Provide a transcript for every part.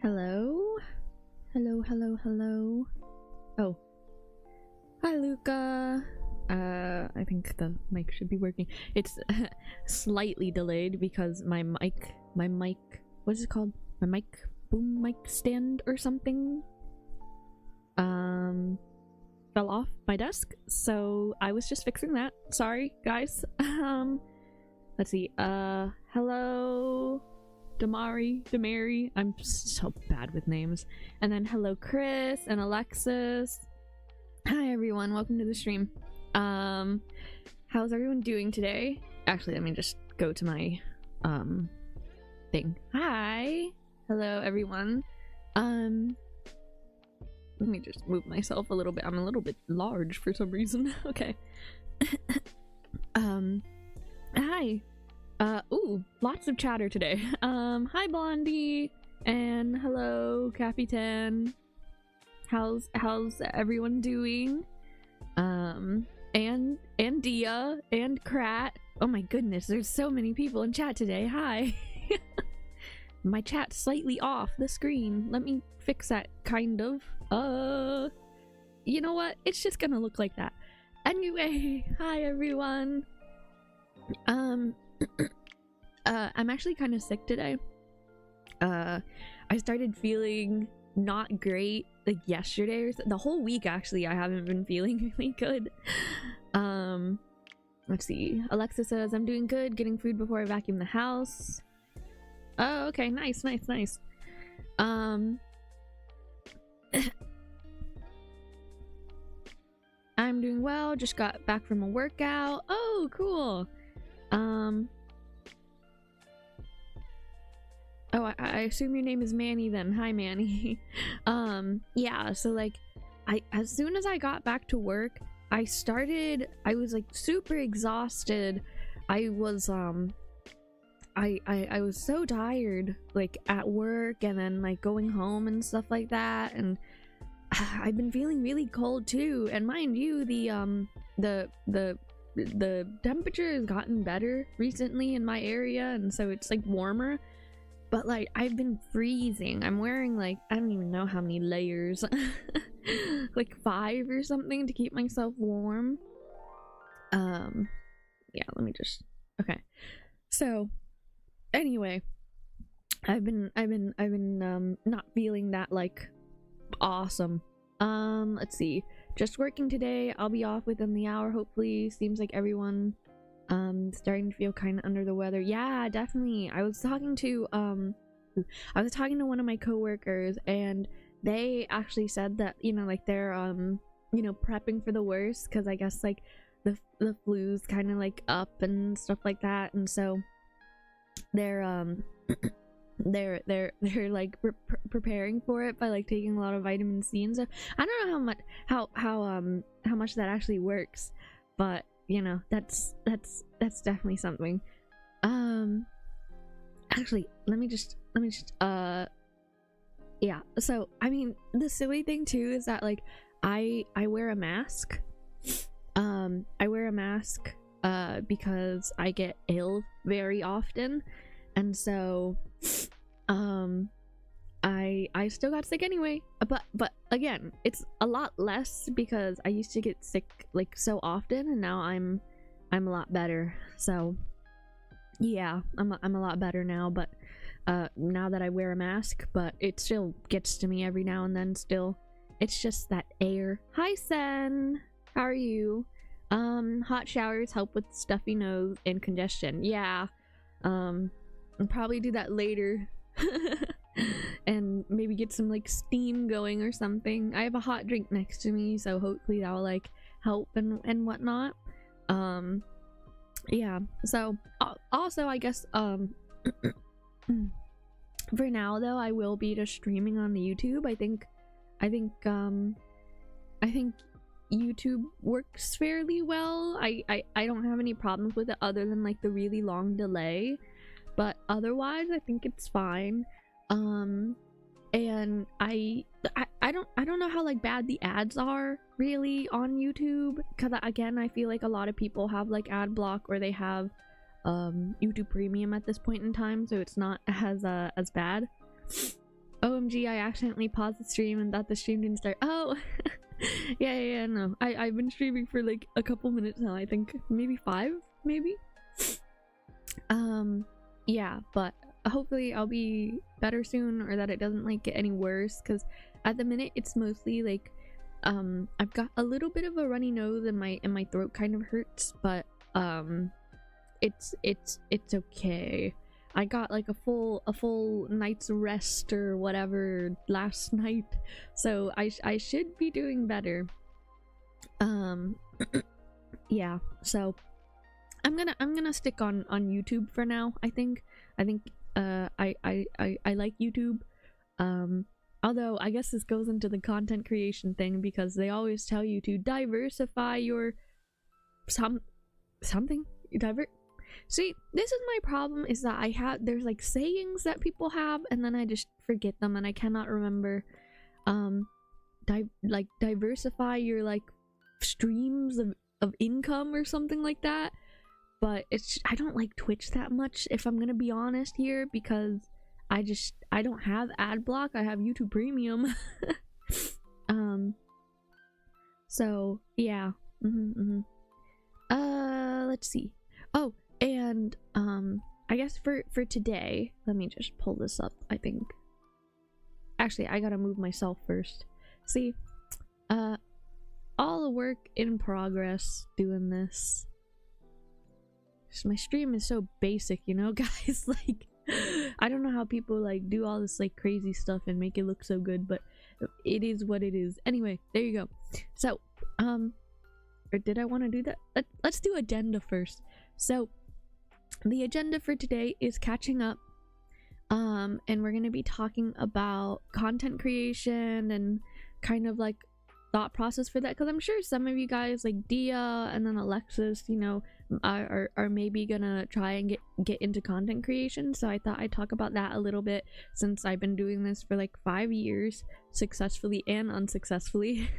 Hello? Hello. Oh. Hi, Luca. I think the mic should be working. It's slightly delayed because my mic, what is it called? My mic, boom mic stand or something, fell off my desk, so I was just fixing that. Sorry, guys. Let's see. Hello, Damari. I'm so bad with names. And then hello, Chris and Alexis. Hi, everyone. Welcome to the stream. How's everyone doing today? Actually, let me just go to my thing. Hi. Hello, everyone. Let me just move myself a little bit. I'm a little bit large for some reason. Okay. Hi. Ooh, lots of chatter today. Hi, Blondie, and hello, Capitan. How's everyone doing? And Dia and Krat. Oh my goodness, there's so many people in chat today. Hi. My chat's slightly off the screen. Let me fix that, kind of. You know what? It's just gonna look like that. Anyway, hi everyone. I'm actually kind of sick today. I started feeling not great like yesterday or the whole week. Actually, I haven't been feeling really good. Let's see. Alexa says I'm doing good, getting food before I vacuum the house. Oh, okay, nice. I'm doing well, just got back from a workout. Oh, cool. Oh, I assume your name is Manny then. Hi, Manny. Yeah, so like, as soon as I got back to work, I was like super exhausted. I was I was so tired, like at work and then like going home and stuff like that, and I've been feeling really cold too. And mind you, the temperature has gotten better recently in my area, and so it's like warmer. But like I've been freezing. I'm wearing like, I don't even know how many layers, like 5 or something to keep myself warm. Yeah, let me just, okay. So anyway, I've been not feeling that like awesome. Let's see. Just working today. I'll be off within the hour, hopefully. Seems like everyone starting to feel kind of under the weather. Yeah, definitely. I was talking to one of my coworkers, and they actually said that, you know, like they're prepping for the worst, because I guess like the flu's kind of like up and stuff like that, and so they're they're like preparing for it by like taking a lot of vitamin C and stuff. I don't know how much that actually works, but you know, that's definitely something. Actually, let me just yeah, so I mean, the silly thing too is that like I wear a mask. I wear a mask because I get ill very often, and so I still got sick anyway, but again, it's a lot less because I used to get sick like so often, and now I'm a lot better. So yeah, I'm a lot better now, but now that I wear a mask, but it still gets to me every now and then still. It's just that air. Hi, Sen. How are you? Hot showers help with stuffy nose and congestion. Yeah. I'll probably do that later. And maybe get some like steam going or something. I have a hot drink next to me, so hopefully that will like help and whatnot. Yeah, so also I guess for now though, I will be just streaming on the YouTube. I think YouTube works fairly well. I don't have any problems with it other than like the really long delay, but otherwise I think it's fine. And I don't know how like bad the ads are really on YouTube, because again, I feel like a lot of people have like ad block, or they have YouTube Premium at this point in time, so it's not as bad. OMG, I accidentally paused the stream and thought the stream didn't start. Oh! yeah, no. I've been streaming for like a couple minutes now, I think. Maybe 5? Maybe? Yeah, but hopefully I'll be better soon, or that it doesn't like get any worse, because at the minute it's mostly like I've got a little bit of a runny nose and my throat kind of hurts, but it's okay. I got like a full night's rest or whatever last night, so I should be doing better. Yeah, so I'm gonna stick on YouTube for now. I think I like YouTube. Although I guess this goes into the content creation thing, because they always tell you to diversify your something. See, this is my problem, is that there's like sayings that people have and then I just forget them and I cannot remember. Diversify your like streams of income or something like that. But I don't like Twitch that much, if I'm gonna be honest here, because I don't have ad block. I have YouTube Premium. So yeah. Let's see. Oh, and I guess for today, let me just pull this up. I think actually I gotta move myself first. See, all the work in progress doing this. My stream is so basic, you know, guys. Like, I don't know how people like do all this like crazy stuff and make it look so good, but it is what it is. Anyway, there you go. So or did I want to do that? Let's do agenda first. So the agenda for today is catching up, and we're gonna be talking about content creation and kind of like thought process for that, because I'm sure some of you guys like Dia and then Alexis, you know, are maybe gonna try and get into content creation. So I thought I'd talk about that a little bit, since I've been doing this for like 5 years, successfully and unsuccessfully.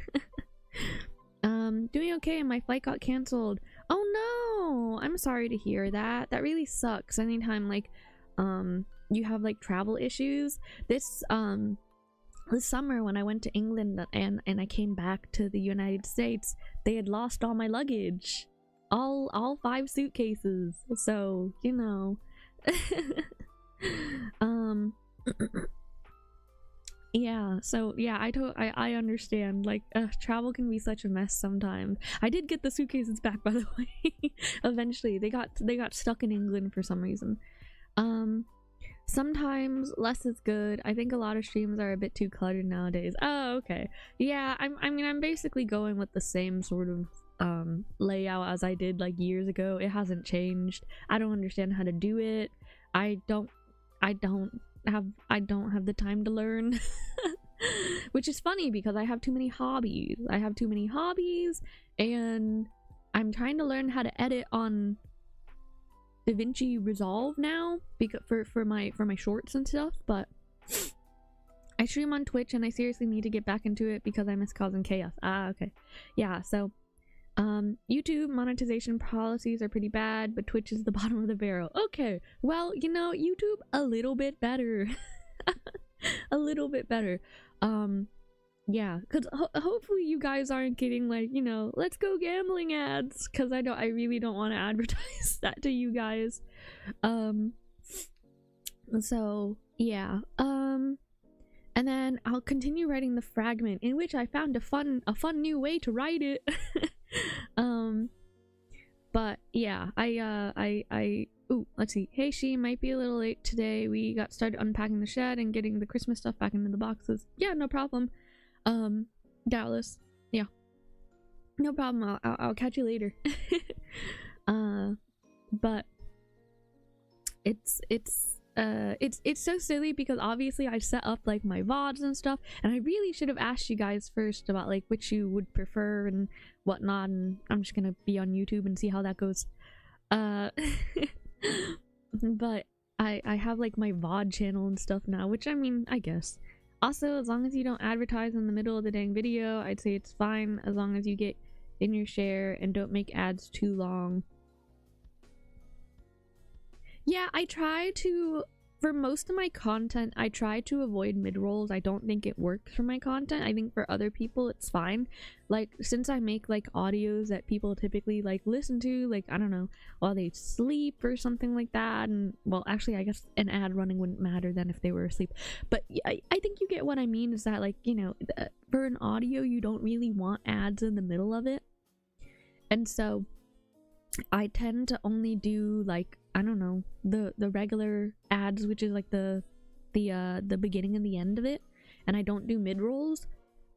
Doing okay, and my flight got canceled. Oh no, I'm sorry to hear that. That really sucks. Anytime like you have like travel issues. This summer when I went to England and I came back to the United States, they had lost all my luggage, all 5 suitcases. So you know. Yeah, so yeah, I understand. Like, travel can be such a mess sometimes. I did get the suitcases back, by the way. Eventually, they got stuck in England for some reason. Sometimes less is good. I think a lot of streams are a bit too cluttered nowadays. Oh, okay. Yeah, I mean, I'm basically going with the same sort of layout as I did like years ago. It hasn't changed. I don't understand how to do it. I don't have the time to learn. Which is funny, because I have too many hobbies. And I'm trying to learn how to edit on DaVinci Resolve now, because for my shorts and stuff. But I stream on Twitch and I seriously need to get back into it because I miss causing chaos. Okay. Yeah, so YouTube monetization policies are pretty bad, but Twitch is the bottom of the barrel. Okay, well, you know, YouTube a little bit better. A little bit better. Yeah, because hopefully you guys aren't getting like, you know, let's go gambling ads, because I really don't want to advertise that to you guys. So yeah, and then I'll continue writing the fragment, in which I found a fun new way to write it. But yeah, ooh, let's see. Hey, she might be a little late today. We got started unpacking the shed and getting the Christmas stuff back into the boxes. Yeah, no problem. Dallas. Yeah, no problem. I'll catch you later. But it's so silly, because obviously I set up like my VODs and stuff, and I really should have asked you guys first about like which you would prefer and whatnot, and I'm just gonna be on YouTube and see how that goes. But I have like my VOD channel and stuff now, which I mean, I guess. Also, as long as you don't advertise in the middle of the dang video, I'd say it's fine, as long as you get in your share and don't make ads too long. Yeah, I try to for most of my content, I try to avoid mid-rolls. I don't think it works for my content. I think for other people it's fine. Like, since I make like audios that people typically like listen to, like, I don't know, while they sleep or something like that, and well, actually I guess an ad running wouldn't matter then if they were asleep, but I think you get what I mean, is that, like, you know, for an audio you don't really want ads in the middle of it, and so I tend to only do, like, I don't know, the regular ads, which is like the beginning and the end of it, and I don't do mid rolls.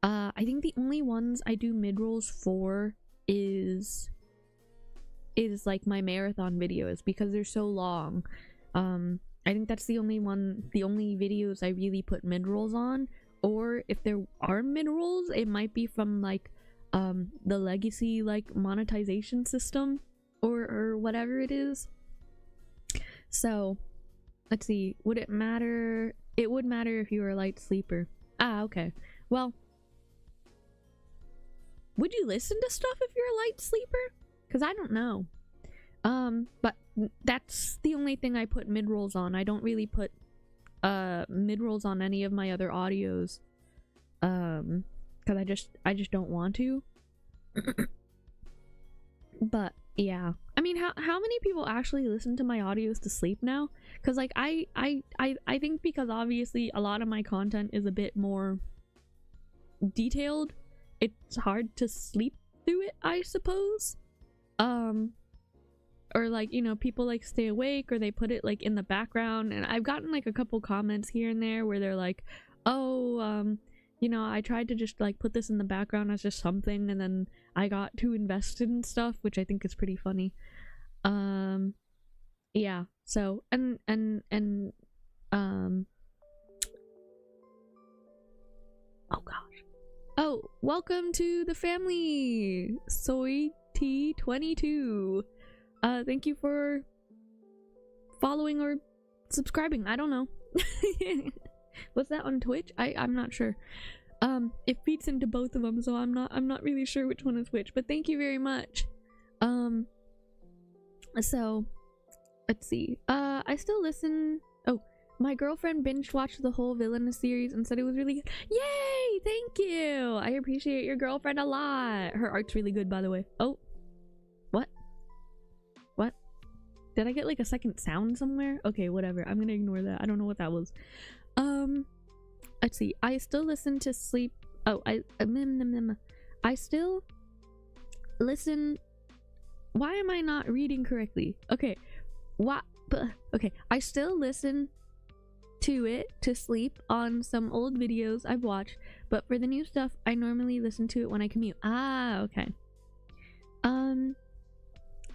I think the only ones I do mid rolls for is like my marathon videos, because they're so long. I think that's the only videos I really put mid rolls on, or if there are mid rolls, it might be from like the legacy like monetization system or whatever it is. So let's see, would it matter? It would matter if you were a light sleeper. Ah, okay. Well, would you listen to stuff if you're a light sleeper? Because I don't know. But that's the only thing I put mid-rolls on. I don't really put mid-rolls on any of my other audios. Because I just don't want to. But yeah, I mean, how many people actually listen to my audios to sleep now? Because like I think, because obviously a lot of my content is a bit more detailed, it's hard to sleep through it, I suppose. Or like, you know, people like stay awake, or they put it like in the background, and I've gotten like a couple comments here and there where they're like, oh, you know, I tried to just like put this in the background as just something, and then I got too invested in stuff, which I think is pretty funny. Yeah, so and oh gosh, oh, welcome to the family, Soy-T22. Thank you for following or subscribing. I don't know. Was that on Twitch? I'm not sure. It feeds into both of them, so I'm not really sure which one is which, but thank you very much. So let's see. I still listen. Oh, my girlfriend binge watched the whole Villainous series and said it was really good. Yay! Thank you! I appreciate your girlfriend a lot. Her art's really good, by the way. Oh. What? What? Did I get like a second sound somewhere? Okay, whatever. I'm gonna ignore that. I don't know what that was. Let's see. I still listen to sleep. Oh, I still listen. Why am I not reading correctly? Okay. What? Okay. I still listen to it to sleep on some old videos I've watched, but for the new stuff, I normally listen to it when I commute. Ah, okay.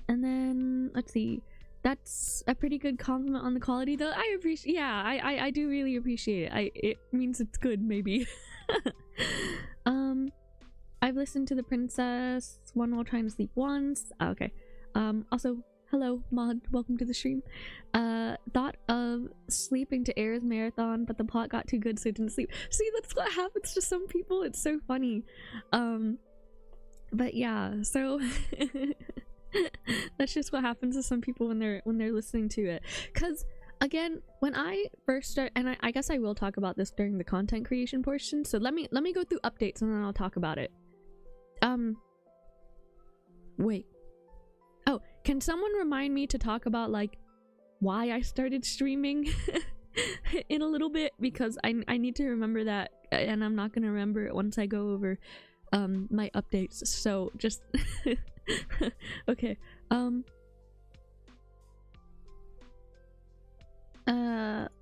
And then let's see. That's a pretty good compliment on the quality, though. I appreciate. Yeah, I do really appreciate it. It means it's good, maybe. I've listened to the Princess one while trying to sleep once. Okay. Also, hello, Mod. Welcome to the stream. Thought of sleeping to Air's marathon, but the plot got too good, so I didn't sleep. See, that's what happens to some people. It's so funny. But yeah, so. That's just what happens to some people when they're listening to it. Because again, when I first start, and I guess I will talk about this during the content creation portion, so let me go through updates and then I'll talk about it. Wait, oh, can someone remind me to talk about like why I started streaming in a little bit, because I need to remember that, and I'm not gonna remember it once I go over my updates, so just okay.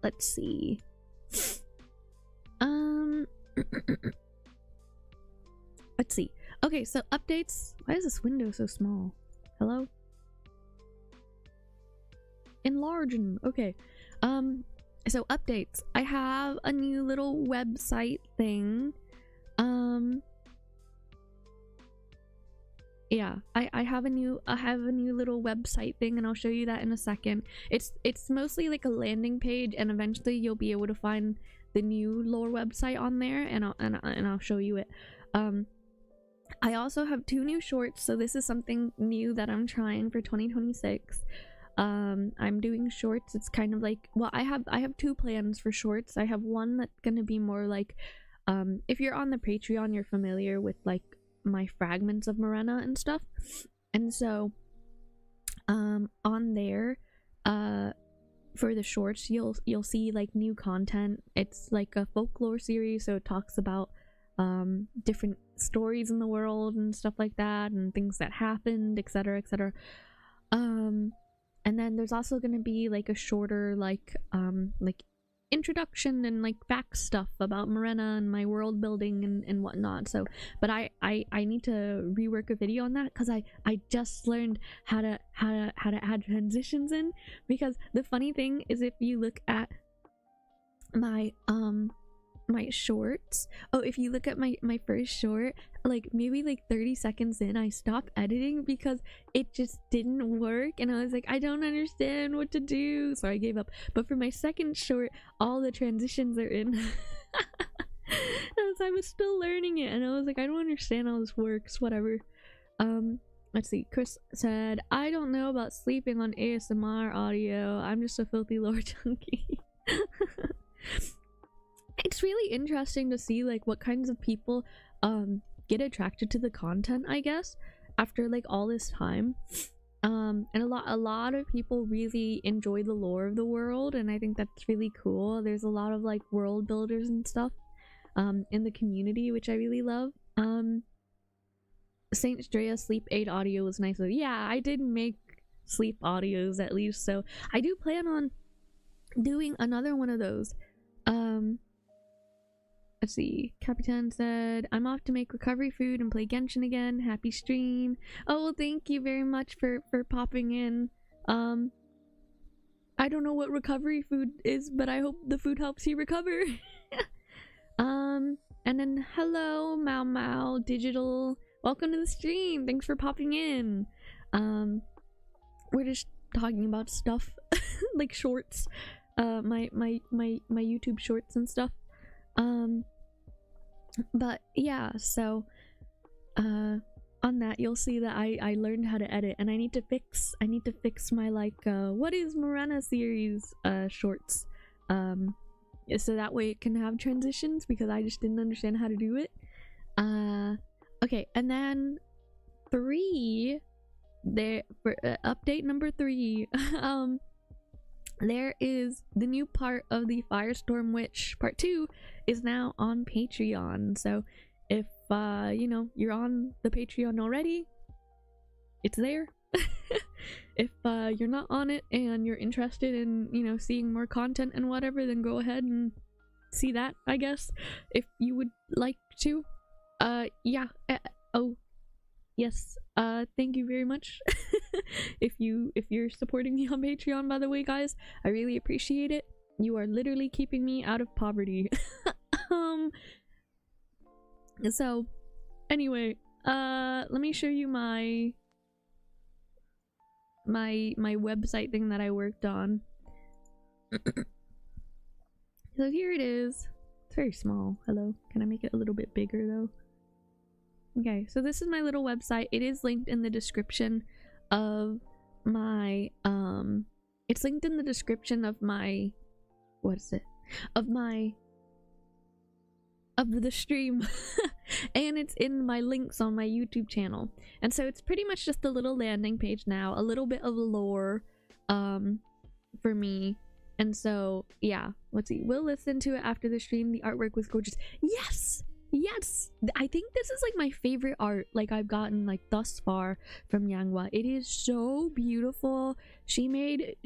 Let's see. Let's see. Okay, so updates. Why is this window so small? Hello? Enlarging. Okay. So updates. I have a new little website thing. Yeah, I have a new little website thing, and I'll show you that in a second. It's mostly like a landing page, and eventually you'll be able to find the new lore website on there, and I'll show you it. I also have 2 new shorts, so this is something new that I'm trying for 2026. I'm doing shorts. It's kind of like, well, I have 2 plans for shorts. I have one that's gonna be more like, if you're on the Patreon, you're familiar with like my fragments of Morena and stuff. And so on there, for the shorts, you'll see like new content. It's like a folklore series, so it talks about different stories in the world and stuff like that, and things that happened, etc, etc. And then there's also going to be like a shorter like introduction and like back stuff about Morena and my world building and whatnot. So but I need to rework a video on that, because I just learned how to add transitions in. Because the funny thing is, if you look at my my shorts, if you look at my first short, like maybe like 30 seconds in, I stopped editing because it just didn't work, and I was like, I don't understand what to do, so I gave up. But for my second short, all the transitions are in. As I was still learning it, and I was like, I don't understand how this works, whatever. Let's see. Chris said, I don't know about sleeping on ASMR audio, I'm just a filthy lore junkie. It's really interesting to see like what kinds of people get attracted to the content, I guess, after like all this time. And a lot of people really enjoy the lore of the world, and I think that's really cool. There's a lot of like world builders and stuff in the community, which I really love. Saint Drea sleep aid audio was nice. Yeah, I did make sleep audios at least, so I do plan on doing another one of those. Let's see. Capitan said, I'm off to make recovery food and play Genshin again. Happy stream. Oh, well, thank you very much for popping in. I don't know what recovery food is, but I hope the food helps you recover. And then hello, Mau Mau Digital. Welcome to the stream. Thanks for popping in. We're just talking about stuff like shorts. My YouTube shorts and stuff. But yeah, so on that you'll see that I learned how to edit, and I need to fix my like what is Morena series shorts, so that way it can have transitions, because I just didn't understand how to do it. Okay, and then 3 there for update number 3. There is the new part of the Firestorm Witch part 2 is now on Patreon. So if you know, you're on the Patreon already, it's there. If you're not on it and you're interested in, you know, seeing more content and whatever, then go ahead and see that, I guess, if you would like to. Yeah. Oh yes, thank you very much. if you're supporting me on Patreon, by the way, guys, I really appreciate it. You are literally keeping me out of poverty. So anyway, let me show you my website thing that I worked on. So here it is. It's very small. Hello, can I make it a little bit bigger though? Okay, so this is my little website. It is linked in the description of my it's linked in the description of my, what is it, of the stream. And it's in my links on my YouTube channel. And so it's pretty much just a little landing page now, a little bit of lore for me. And so yeah, let's see, we'll listen to it after the stream. The artwork was gorgeous. Yes, I think this is like my favorite art like I've gotten like thus far from Yanghwa. It is so beautiful. She made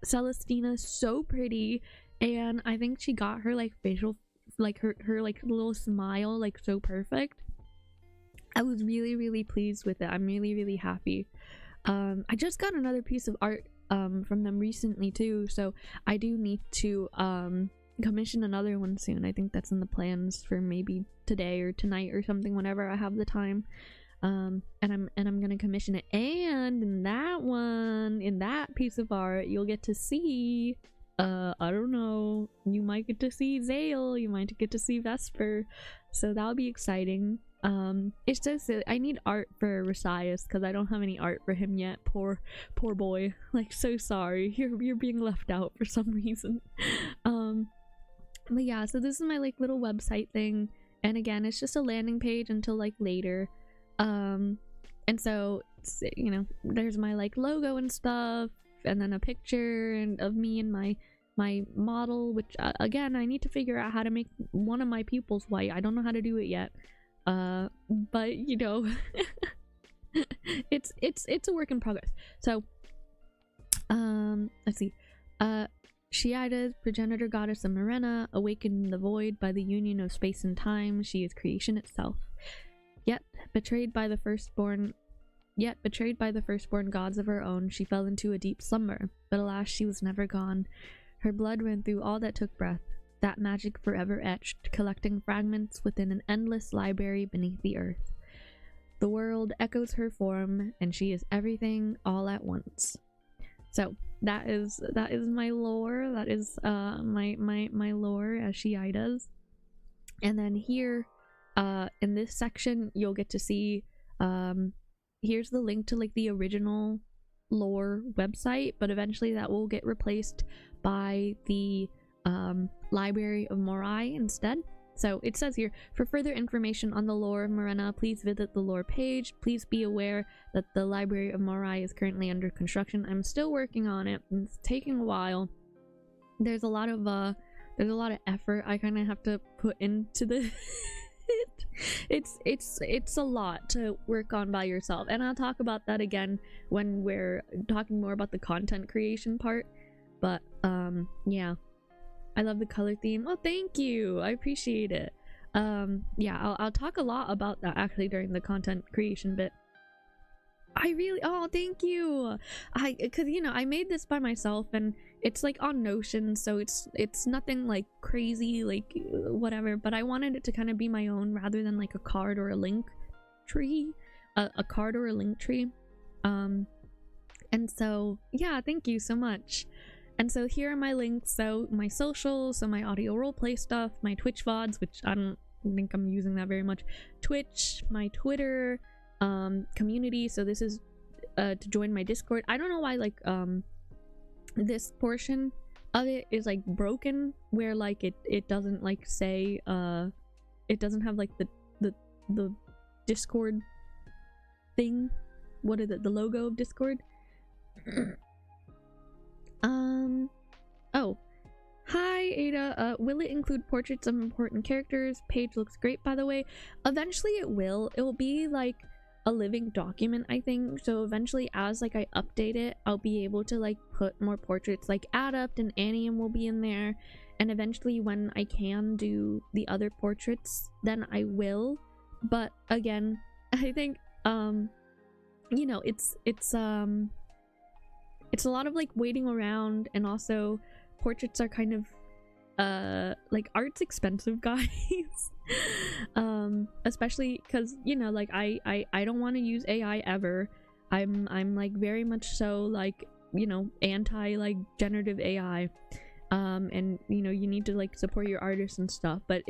Celestina so pretty, and I think she got her like facial, like her like little smile like so perfect. I was really pleased with it. I'm really happy. I just got another piece of art from them recently too, so I do need to commission another one soon. I think that's in the plans for maybe today or tonight or something, whenever I have the time. And I'm gonna commission it, and in that piece of art you'll get to see I don't know, you might get to see Zale, you might get to see Vesper, so that'll be exciting. It's so silly. I need art for Rasias because I don't have any art for him yet. Poor boy. Like, so sorry. You're being left out for some reason. But yeah, so this is my like little website thing, and again, it's just a landing page until like later. And so it's, you know, there's my like logo and stuff, and then a picture and of me and my model, which again, I need to figure out how to make one of my pupils white. I don't know how to do it yet. But you know, it's a work in progress. So let's see. Shiaides, Progenitor Goddess of Morena, awakened in the void by the union of space and time. She is creation itself. Yet betrayed by the firstborn gods of her own, she fell into a deep slumber. But alas, she was never gone. Her blood ran through all that took breath, that magic forever etched, collecting fragments within an endless library beneath the earth. The world echoes her form, and she is everything all at once. So that is my lore. That is my lore as Shiaides. And then here in this section you'll get to see here's the link to like the original lore website, but eventually that will get replaced by the Library of Morai instead. So it says here, for further information on the lore of Morena, please visit the lore page. Please be aware that the Library of Morai is currently under construction. I'm still working on it, and it's taking a while. There's a lot of effort I kind of have to put into the it's a lot to work on by yourself, and I'll talk about that again when we're talking more about the content creation part. But yeah, I love the color theme. Oh, thank you, I appreciate it. Yeah, I'll talk a lot about that actually during the content creation bit. Oh, thank you. Because you know, I made this by myself, and it's like on Notion, so it's nothing like crazy, like whatever, but I wanted it to kind of be my own rather than like a card or a link tree. A card or a link tree. And so yeah, thank you so much. And so here are my links. So my socials, so my audio roleplay stuff, my Twitch VODs, which I don't think I'm using that very much, Twitch, my Twitter, community. So this is to join my Discord. I don't know why like this portion of it is like broken, where like it doesn't like say it doesn't have like the Discord thing. What is it? The logo of Discord. Oh, hi Ada. Will it include portraits of important characters? Page looks great, by the way. Eventually it will be like a living document, I think. So eventually, as like I update it, I'll be able to like put more portraits, like Adept and Anium will be in there, and eventually when I can do the other portraits, then I will. But again, I think you know, it's a lot of like waiting around, and also portraits are kind of like art's expensive, guys. Especially because, you know, like I don't want to use AI ever. I'm like very much so like, you know, anti like generative AI. And you know, you need to like support your artists and stuff, but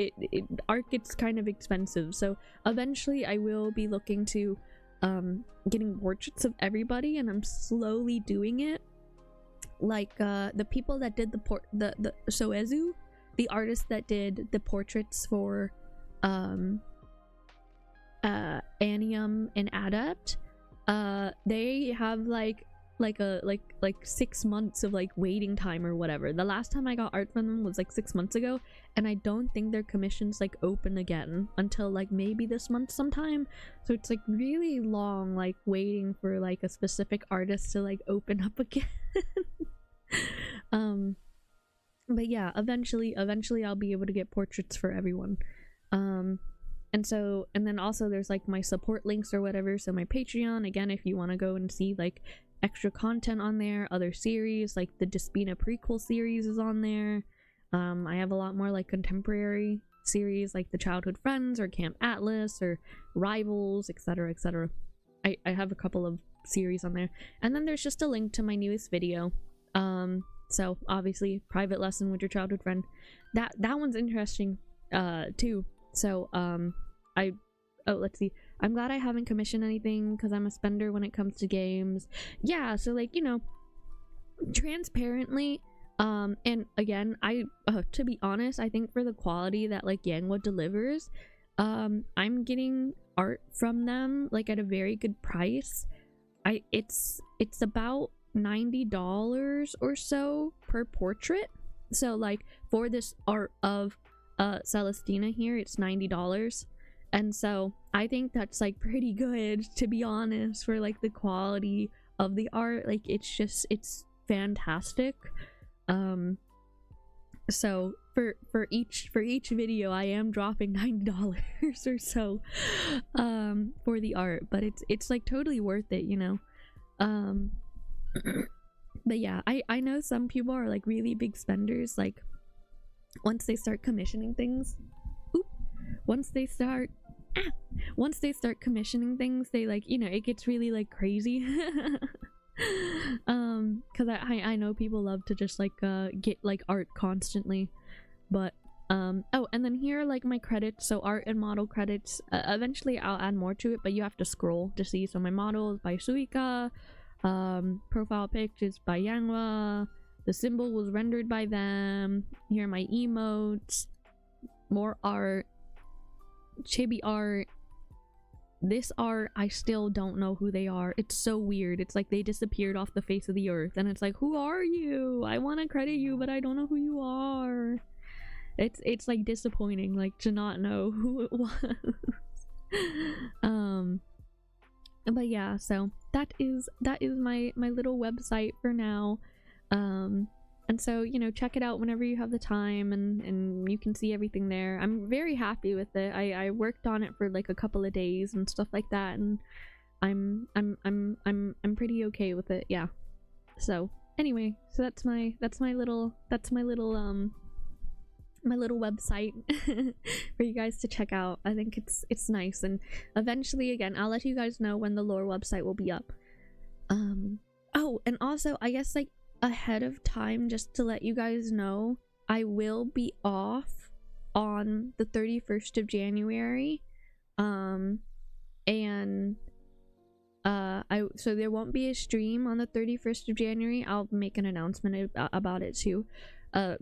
art gets kind of expensive. So eventually I will be looking to getting portraits of everybody, and I'm slowly doing it. Like the people that did the Soezu, the artist that did the portraits for Anium and Adept, they have like 6 months of like waiting time or whatever. The last time I got art from them was like 6 months ago, and I don't think their commissions like open again until like maybe this month sometime. So it's like really long, like waiting for like a specific artist to like open up again. But yeah, eventually I'll be able to get portraits for everyone. And then also there's like my support links or whatever. So my Patreon, again, if you want to go and see like extra content on there, other series like the Despina prequel series is on there. I have a lot more like contemporary series like the Childhood Friends or Camp Atlas or Rivals, etc, etc. I have a couple of series on there. And then there's just a link to my newest video. So obviously private lesson with your childhood friend, that one's interesting too. So I oh, let's see. I'm glad I haven't commissioned anything because I'm a spender when it comes to games. Yeah, so like, you know, transparently, and again, I to be honest, I think for the quality that like Yangwa delivers, I'm getting art from them like at a very good price. It's about $90 or so per portrait. So like for this art of Celestina here, it's $90. And so I think that's like pretty good, to be honest, for like the quality of the art. Like it's fantastic. So for each video I am dropping $90 or so for the art, but it's like totally worth it, you know. But yeah, I know some people are like really big spenders, like once they start commissioning things, once they start commissioning things, they like, you know, it gets really like crazy. Because I know people love to just like get like art constantly. But oh, and then here are like my credits. So art and model credits, eventually I'll add more to it, but you have to scroll to see. So my model is by Suiika, profile pic is by Yangwa, the symbol was rendered by them. Here are my emotes, more art, chibi art. This art, I still don't know who they are. It's so weird. It's like they disappeared off the face of the earth, and it's like, who are you? I want to credit you, but I don't know who you are. It's like disappointing, like, to not know who it was. But yeah, so that is my little website for now. And so, you know, check it out whenever you have the time, and you can see everything there. I'm very happy with it. I worked on it for like a couple of days and stuff like that, and I'm pretty okay with it. Yeah. So anyway, so that's my little website for you guys to check out. I think it's nice, and eventually, again, I'll let you guys know when the lore website will be up. Oh, and also, I guess like ahead of time, just to let you guys know, I will be off on the 31st of January, and so there won't be a stream on the 31st of January. I'll make an announcement about it too,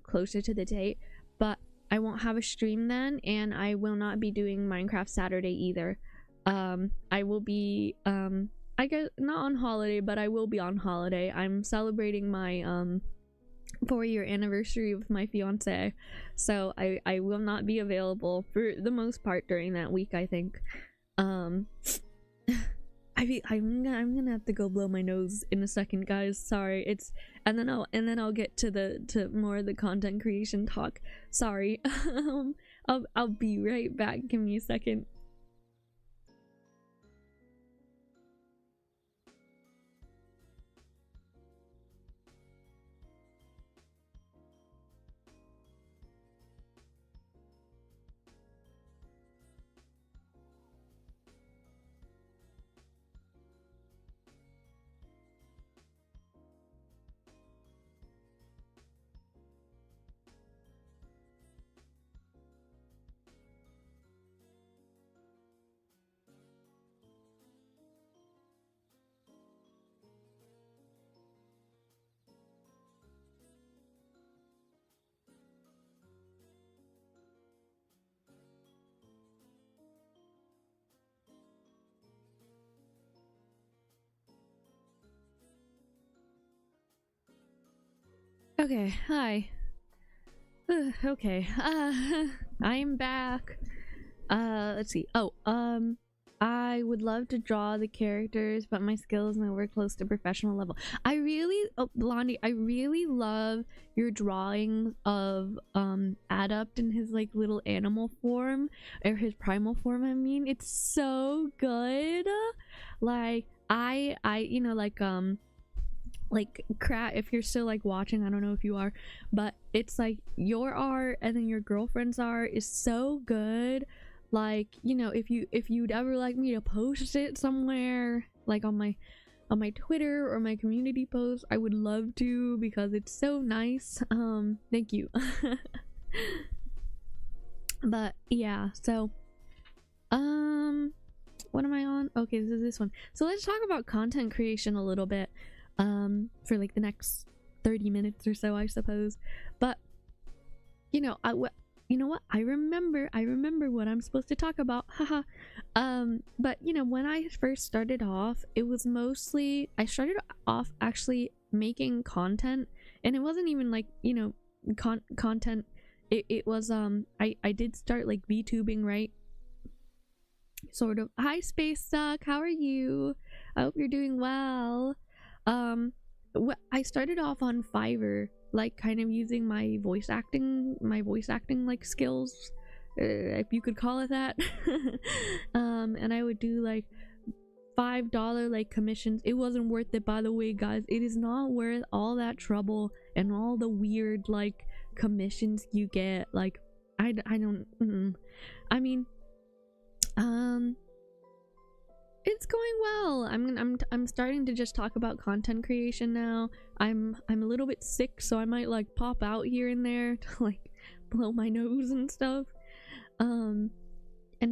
closer to the date, but I won't have a stream then, and I will not be doing Minecraft Saturday either. I will be I guess not on holiday, but I will be on holiday. I'm celebrating my 4-year anniversary with my fiance, so I will not be available for the most part during that week, I think. I'm gonna have to go blow my nose in a second, guys. Sorry. And then I'll get to more of the content creation talk. Sorry. I'll be right back. Give me a second. Okay, hi. Okay, I'm back. Let's see. Oh, I would love to draw the characters, but my skills nowhere close to professional level. Blondie, I really love your drawing of Adept in his like little animal form, or his primal form, I mean. It's so good. Like I you know, like Krat, if you're still like watching, I don't know if you are, but it's like your art and then your girlfriend's art is so good. Like, you know, if you'd ever like me to post it somewhere, like on my Twitter or my community post, I would love to, because it's so nice. Thank you. But yeah, so What am I on? Okay, this is this one. So let's talk about content creation a little bit for like the next 30 minutes or so, I suppose. But you know, you know what? I remember what I'm supposed to talk about. Haha. But you know, when I first started off, it was mostly I started off actually making content, and it wasn't even like, you know, content. It was I did start like VTubing, right? Sort of. Hi Space Suck, how are you? I hope you're doing well. I started off on Fiverr, like kind of using my voice acting like skills, if you could call it that. And I would do like $5 like commissions. It wasn't worth it, by the way, guys. It is not worth all that trouble and all the weird like commissions you get. Like I don't I mean, it's going well. I'm starting to just talk about content creation now. I'm a little bit sick, so I might like pop out here and there to like blow my nose and stuff. And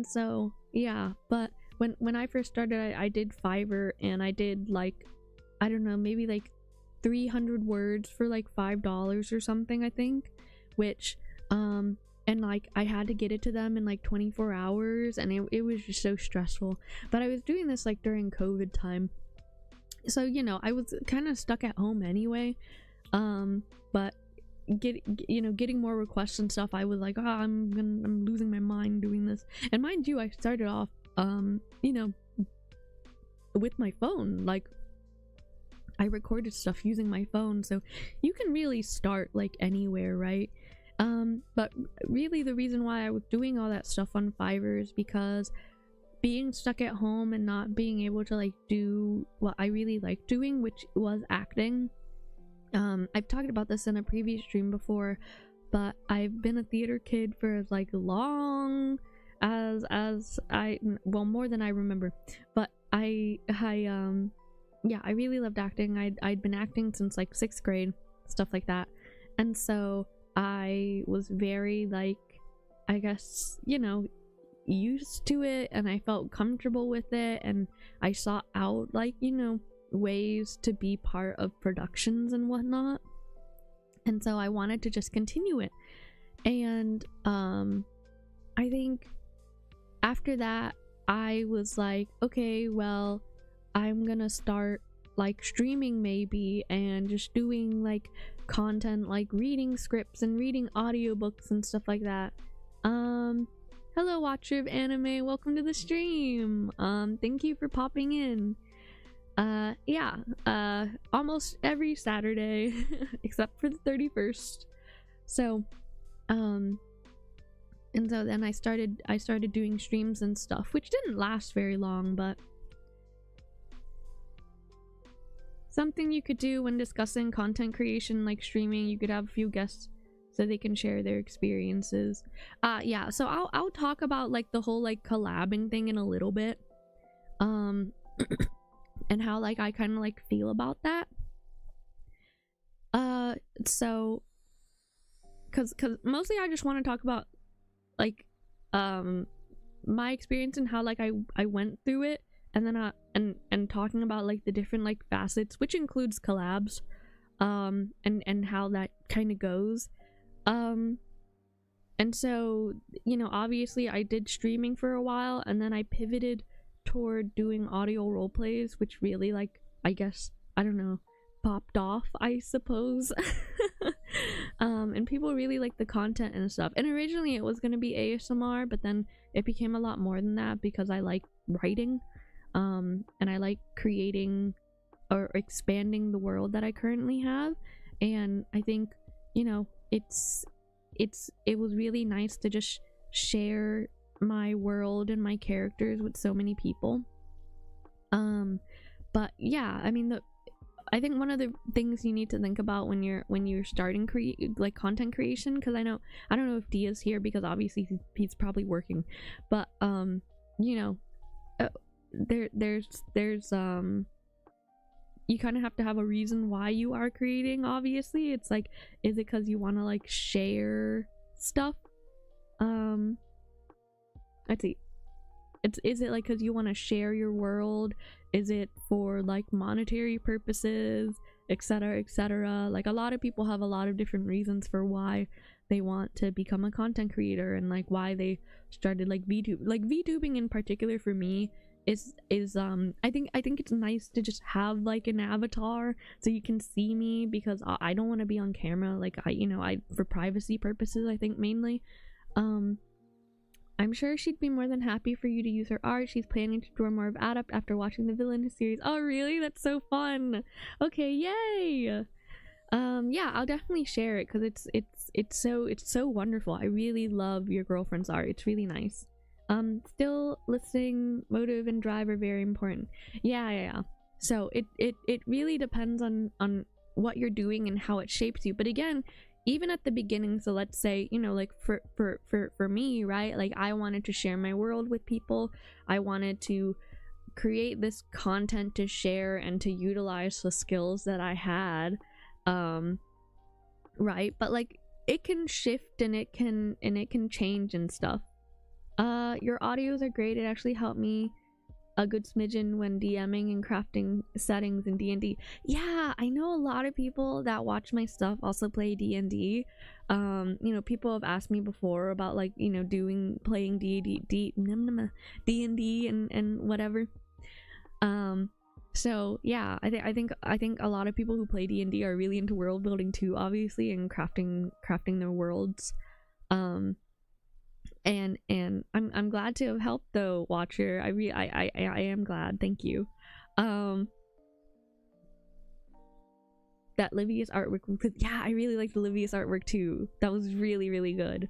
so yeah, but when I first started, I did Fiverr, and I did like, I don't know, maybe like 300 words for like $5 or something, I think, which and like I had to get it to them in like 24 hours, and it was just so stressful. But I was doing this like during COVID time, so you know, I was kind of stuck at home anyway. But getting more requests and stuff, I was like, oh, I'm losing my mind doing this. And mind you, I started off you know, with my phone. Like I recorded stuff using my phone, so you can really start like anywhere, right? But really the reason why I was doing all that stuff on Fiverr is because being stuck at home and not being able to like do what I really liked doing, which was acting. I've talked about this in a previous stream before, but I've been a theater kid for as like long as well, more than I remember. But yeah, I really loved acting. I'd been acting since like 6th grade, stuff like that. And so I was very like, I guess, you know, used to it, and I felt comfortable with it, and I sought out like, you know, ways to be part of productions and whatnot. And so I wanted to just continue it. And I think after that I was like, okay, well, I'm gonna start like streaming maybe, and just doing like content, like reading scripts and reading audiobooks and stuff like that. Hello watcher of anime, welcome to the stream. Thank you for popping in. Yeah, almost every Saturday except for the 31st. So and so then I started doing streams and stuff, which didn't last very long, but something you could do when discussing content creation, like streaming. You could have a few guests so they can share their experiences. Yeah, so I'll talk about like the whole like collabing thing in a little bit, and how like I kind of like feel about that. So cause mostly I just want to talk about like my experience and how like I went through it, and then and talking about like the different like facets, which includes collabs, and how that kind of goes. And so, you know, obviously I did streaming for a while, and then I pivoted toward doing audio role plays, which really, like, I guess, I don't know, popped off, I suppose. And people really like the content and stuff. And originally it was going to be ASMR, but then it became a lot more than that because I like writing, and I like creating or expanding the world that I currently have. And I think, you know, it was really nice to just share my world and my characters with so many people. But yeah, I mean, I think one of the things you need to think about when you're starting like content creation, because I don't know if Dia's here because obviously he's probably working, but you know, there's you kind of have to have a reason why you are creating. Obviously, it's like, is it because you want to like share stuff? Let's see. is it like because you want to share your world? Is it for like monetary purposes, etc, etc? Like a lot of people have a lot of different reasons for why they want to become a content creator, and like why they started like VTube. Like VTubing in particular for me is I think it's nice to just have like an avatar so you can see me, because I don't want to be on camera. Like I for privacy purposes, I think mainly. I'm sure she'd be more than happy for you to use her art. She's planning to draw more of Adept after watching the villain series. Oh really? That's so fun. Okay, yay. Yeah, I'll definitely share it because it's so wonderful. I really love your girlfriend's art. It's really nice. Still listening, motive and drive are very important. Yeah. So it really depends on what you're doing and how it shapes you. But again, even at the beginning, so let's say, you know, like for me, right, like I wanted to share my world with people. I wanted to create this content to share and to utilize the skills that I had, right? But like it can shift and it can change and stuff. Your audios are great. It actually helped me a good smidgen when DMing and crafting settings in D&D. Yeah, I know a lot of people that watch my stuff also play D&D. You know, people have asked me before about like, you know, playing D&D and whatever. So yeah, I think a lot of people who play D&D are really into world building too, obviously, and crafting their worlds. And I'm glad to have helped though, Watcher. I am glad. Thank you. That Livia's artwork, yeah, I really liked the Livia's artwork too. That was really good.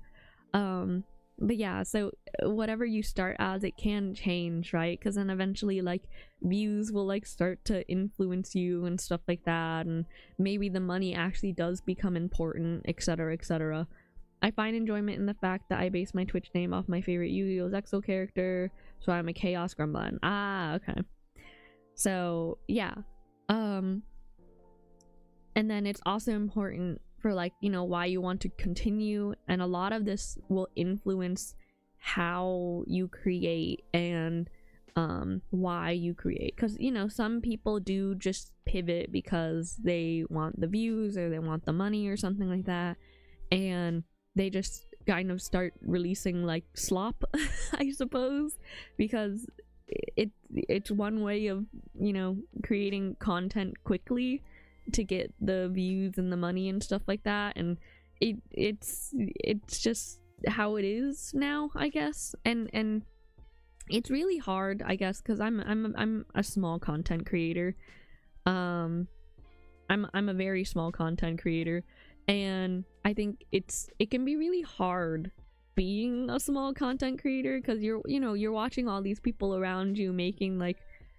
But yeah, so whatever you start as, it can change, right? Because then eventually like views will like start to influence you and stuff like that, and maybe the money actually does become important, etc, etc. I find enjoyment in the fact that I base my Twitch name off my favorite Yu-Gi-Oh! Zexal character, so I'm a Chaos Gremlin. Ah, okay. So yeah, and then it's also important for like, you know, why you want to continue, and a lot of this will influence how you create and why you create, because you know, some people do just pivot because they want the views or they want the money or something like that, and they just kind of start releasing like slop, I suppose, because it's one way of, you know, creating content quickly to get the views and the money and stuff like that, and it's just how it is now, I guess. And it's really hard, I guess, because I'm a small content creator. I'm a very small content creator, and I think it can be really hard being a small content creator, because you're watching all these people around you making like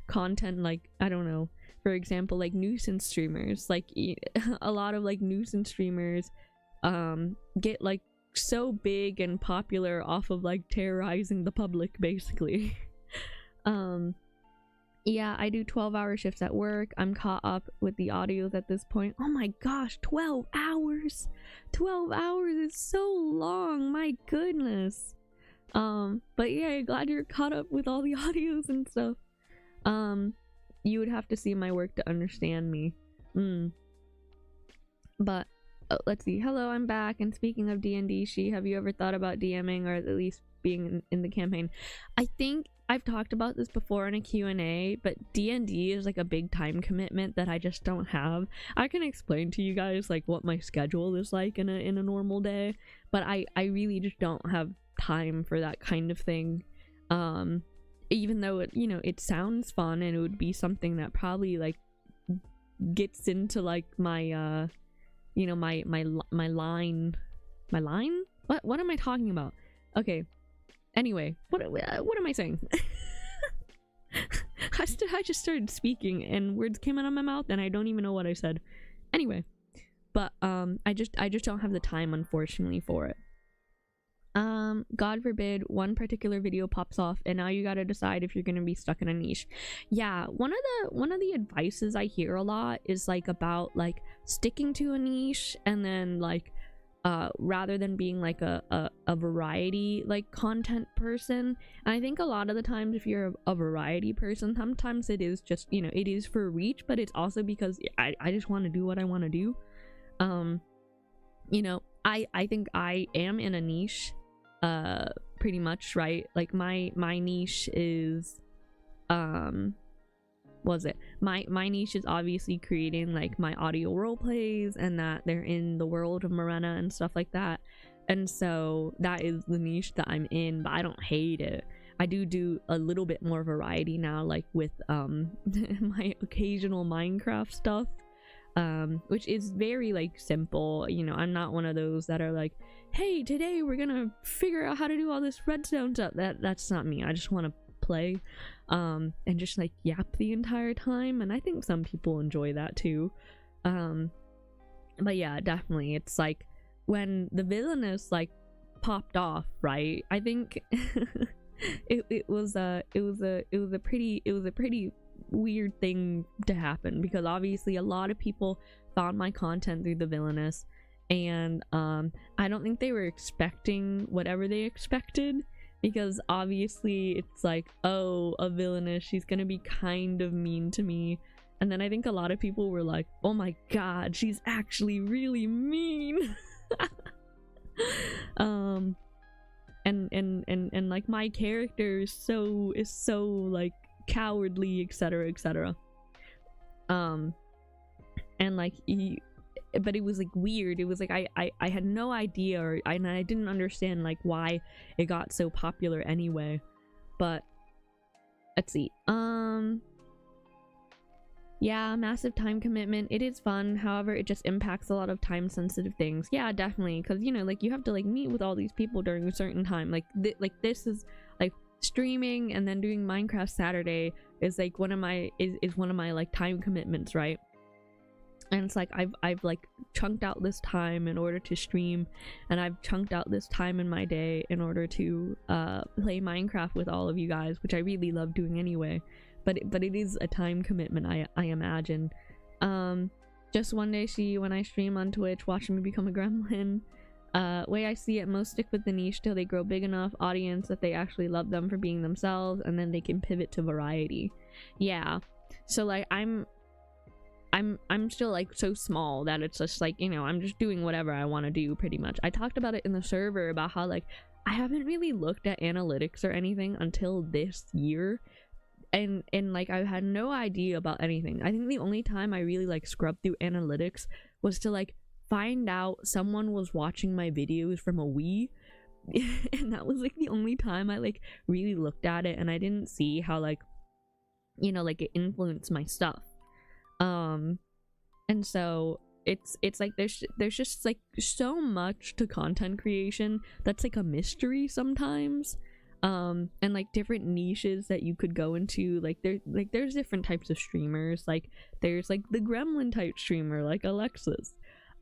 content, like I don't know, for example, like nuisance streamers. Like a lot of like nuisance streamers get like so big and popular off of like terrorizing the public, basically. Yeah, I do 12-hour shifts at work. I'm caught up with the audios at this point. Oh my gosh, 12 hours! 12 hours is so long, my goodness. But yeah, glad you're caught up with all the audios and stuff. You would have to see my work to understand me. But let's see. Hello, I'm back. And speaking of D&D, have you ever thought about DMing, or at least being in the campaign? I think I've talked about this before in a Q&A, but D&D is like a big time commitment that I just don't have. I can explain to you guys like what my schedule is like in a normal day, but I really just don't have time for that kind of thing. Even though it, you know, it sounds fun and it would be something that probably like gets into like my you know, my line. What am I talking about? Okay, anyway, what am I saying? I just started speaking and words came out of my mouth and I don't even know what I said. Anyway, but I just don't have the time, unfortunately, for it. God forbid one particular video pops off and now you gotta decide if you're gonna be stuck in a niche. Yeah, one of the advices I hear a lot is like about like sticking to a niche and then like rather than being like a variety like content person. And I think a lot of the times if you're a variety person, sometimes it is just, you know, it is for reach, but it's also because I just want to do what I want to do. You know, I think I am in a niche pretty much, right? Like my niche is my niche is obviously creating like my audio role plays, and that they're in the world of Morena and stuff like that. And so that is the niche that I'm in, but I don't hate it. I do a little bit more variety now, like with my occasional Minecraft stuff, which is very like simple. You know, I'm not one of those that are like, hey, today we're gonna figure out how to do all this redstone stuff. That's not me. I just want to play and just like yap the entire time, and I think some people enjoy that too. But yeah, definitely it's like when the villainous like popped off, right? I think it was a pretty weird thing to happen, because obviously a lot of people found my content through the villainous, and I don't think they were expecting whatever they expected, because obviously it's like, oh, a villainess, she's gonna be kind of mean to me. And then I think a lot of people were like, oh my god, she's actually really mean. And like my character is so like cowardly, etc, etc. And like but it was like weird. It was like I had no idea, and I didn't understand like why it got so popular anyway. But let's see. Yeah, massive time commitment. It is fun, however it just impacts a lot of time sensitive things. Yeah, definitely, because you know, like you have to like meet with all these people during a certain time. Like this is like streaming, and then doing Minecraft Saturday is like one of my like time commitments, right? And it's like I've like chunked out this time in order to stream, and I've chunked out this time in my day in order to play Minecraft with all of you guys, which I really love doing anyway. But it is a time commitment, I imagine. Just one day see when I stream on Twitch, watching me become a gremlin. Way I see it, most stick with the niche till they grow big enough audience that they actually love them for being themselves, and then they can pivot to variety. Yeah, so like I'm still like so small that it's just like, you know, I'm just doing whatever I want to do pretty much. I talked about it in the server about how like I haven't really looked at analytics or anything until this year, and like I had no idea about anything. I think the only time I really like scrubbed through analytics was to like find out someone was watching my videos from a Wii. And that was like the only time I like really looked at it, and I didn't see how like, you know, like it influenced my stuff. And so it's like there's just like so much to content creation that's like a mystery sometimes, and like different niches that you could go into. Like there's different types of streamers. Like there's like the gremlin type streamer like Alexis.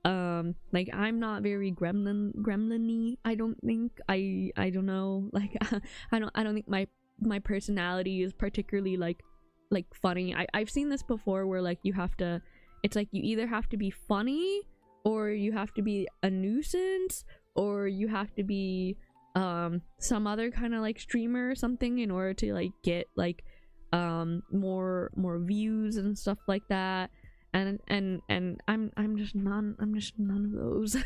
Like I'm not very gremlin-y, I don't think. I don't know, like I don't think my personality is particularly like funny. I've seen this before where like you have to, it's like you either have to be funny, or you have to be a nuisance, or you have to be some other kind of like streamer or something in order to like get like more views and stuff like that. And I'm just none of those.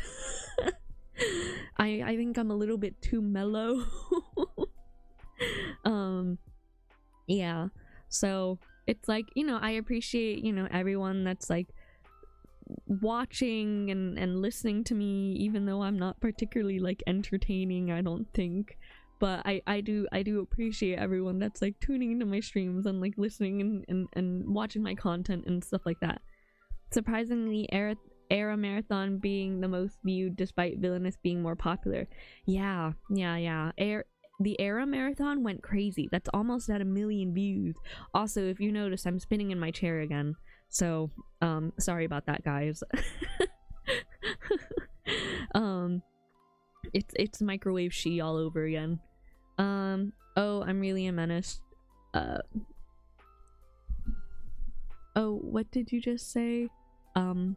I think I'm a little bit too mellow. Yeah, so it's like, you know, I appreciate, you know, everyone that's like watching and listening to me, even though I'm not particularly like entertaining, I don't think. But I do appreciate everyone that's like tuning into my streams and like listening and watching my content and stuff like that. Surprisingly, Era Marathon being the most viewed despite Villainous being more popular. Yeah. The Era Marathon went crazy. That's almost at 1 million views. Also, if you notice, I'm spinning in my chair again. So, sorry about that, guys. It's microwave she all over again. Oh, I'm really a menace. Oh, what did you just say? I'm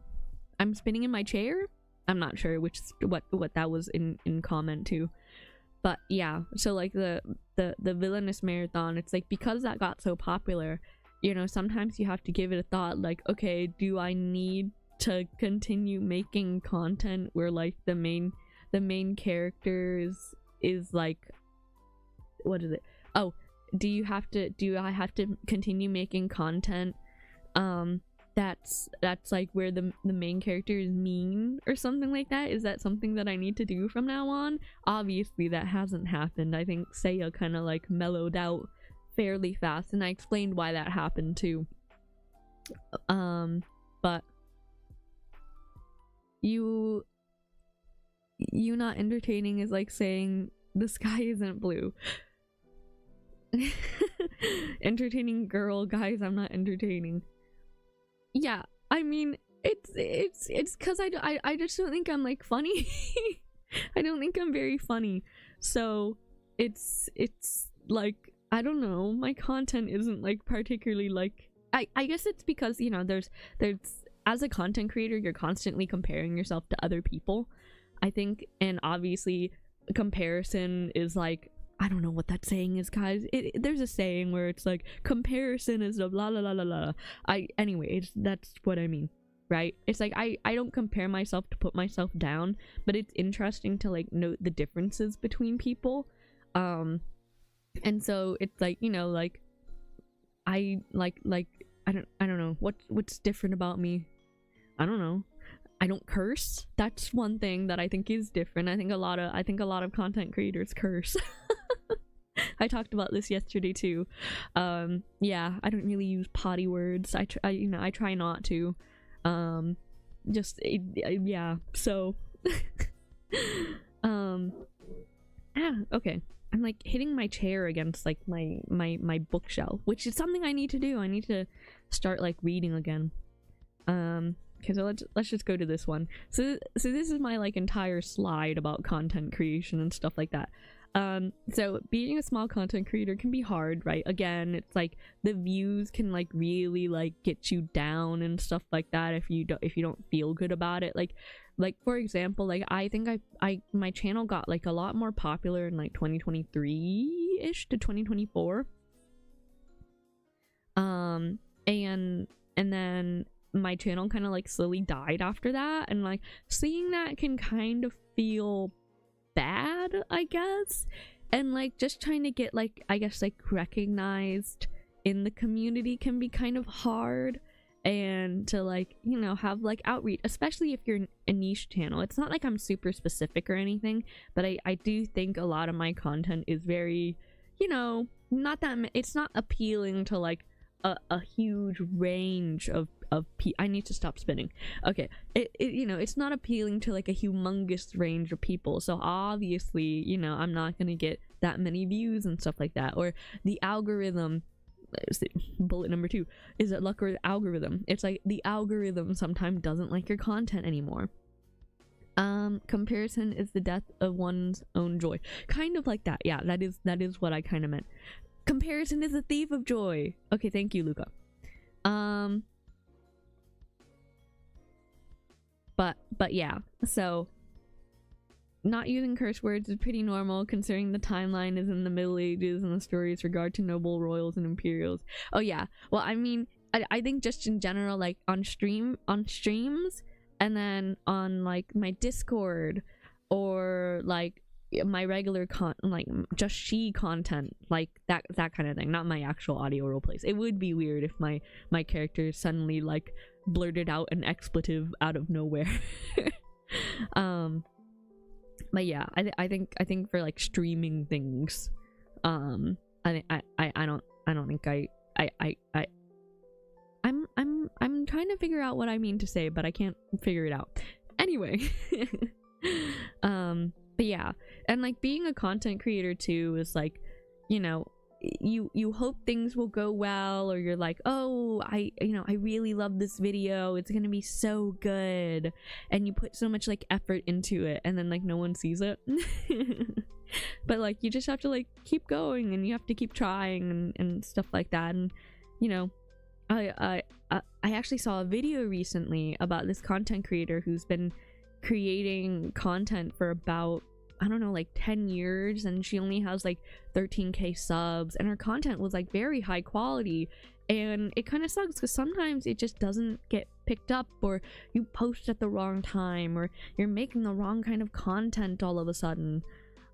spinning in my chair? I'm not sure what that was in comment to. But yeah, so like the villainous marathon, it's like because that got so popular, you know, sometimes you have to give it a thought, like, okay, do I need to continue making content where like the main character is like, what is it? Oh, do I have to continue making content that's like where the main character is mean or something like that? Is that something that I need to do from now on? Obviously that hasn't happened. I think Seiya kind of like mellowed out fairly fast, and I explained why that happened too. But you not entertaining is like saying the sky isn't blue. Entertaining girl, guys, I'm not entertaining. Yeah, I mean, it's because I just don't think I'm like funny. I don't think I'm very funny, so it's like, I don't know, my content isn't like particularly like, I guess it's because, you know, there's as a content creator, you're constantly comparing yourself to other people, I think, and obviously comparison is like, I don't know what that saying is, guys. There's a saying where it's like, comparison is the blah blah blah blah blah. Anyway, that's what I mean, right? It's like I don't compare myself to put myself down, but it's interesting to like note the differences between people. And so it's like, you know, like I don't know what's different about me. I don't know. I don't curse. That's one thing that I think is different. I think a lot of content creators curse. I talked about this yesterday too. Yeah, I don't really use potty words. I try not to. Yeah. So, okay. I'm like hitting my chair against like my bookshelf, which is something I need to do. I need to start like reading again. Okay, so let's just go to this one. So this is my like entire slide about content creation and stuff like that. So being a small content creator can be hard, right? Again, it's like the views can like really like get you down and stuff like that if you don't feel good about it. Like for example, like I think my channel got like a lot more popular in like 2023-ish to 2024. And then my channel kind of like slowly died after that, and like seeing that can kind of feel bad, I guess, and like just trying to get like, I guess, like recognized in the community can be kind of hard, and to like, you know, have like outreach, especially if you're a niche channel. It's not like I'm super specific or anything, but I do think a lot of my content is very, you know, it's not appealing to like a huge range of I need to stop spinning. Okay, you know, it's not appealing to like a humongous range of people, so obviously, you know, I'm not gonna get that many views and stuff like that. Or the algorithm, bullet number 2 is it luck or the algorithm. It's like the algorithm sometimes doesn't like your content anymore. Comparison is the death of one's own joy, kind of like that. Yeah, that is what I kind of meant. Comparison is a thief of joy. Okay, thank you, Luca. But yeah, so not using curse words is pretty normal considering the timeline is in the Middle Ages and the stories regard to noble royals and imperials. Oh yeah, well, I mean, I think just in general, like on streams, and then on like my Discord, or like my regular like just content, like that kind of thing, not my actual audio role plays. It would be weird if my character suddenly like blurted out an expletive out of nowhere. But yeah, I think for like streaming things, I don't think I'm trying to figure out what I mean to say, but I can't figure it out. Anyway, but yeah, and like being a content creator too is like, you know, you hope things will go well, or you're like, oh, I really love this video, it's gonna be so good, and you put so much like effort into it, and then like no one sees it. But like you just have to like keep going, and you have to keep trying and stuff like that. And you know, I actually saw a video recently about this content creator who's been creating content for about, I don't know, like 10 years, and she only has like 13k subs, and her content was like very high quality. And it kind of sucks because sometimes it just doesn't get picked up, or you post at the wrong time, or you're making the wrong kind of content all of a sudden.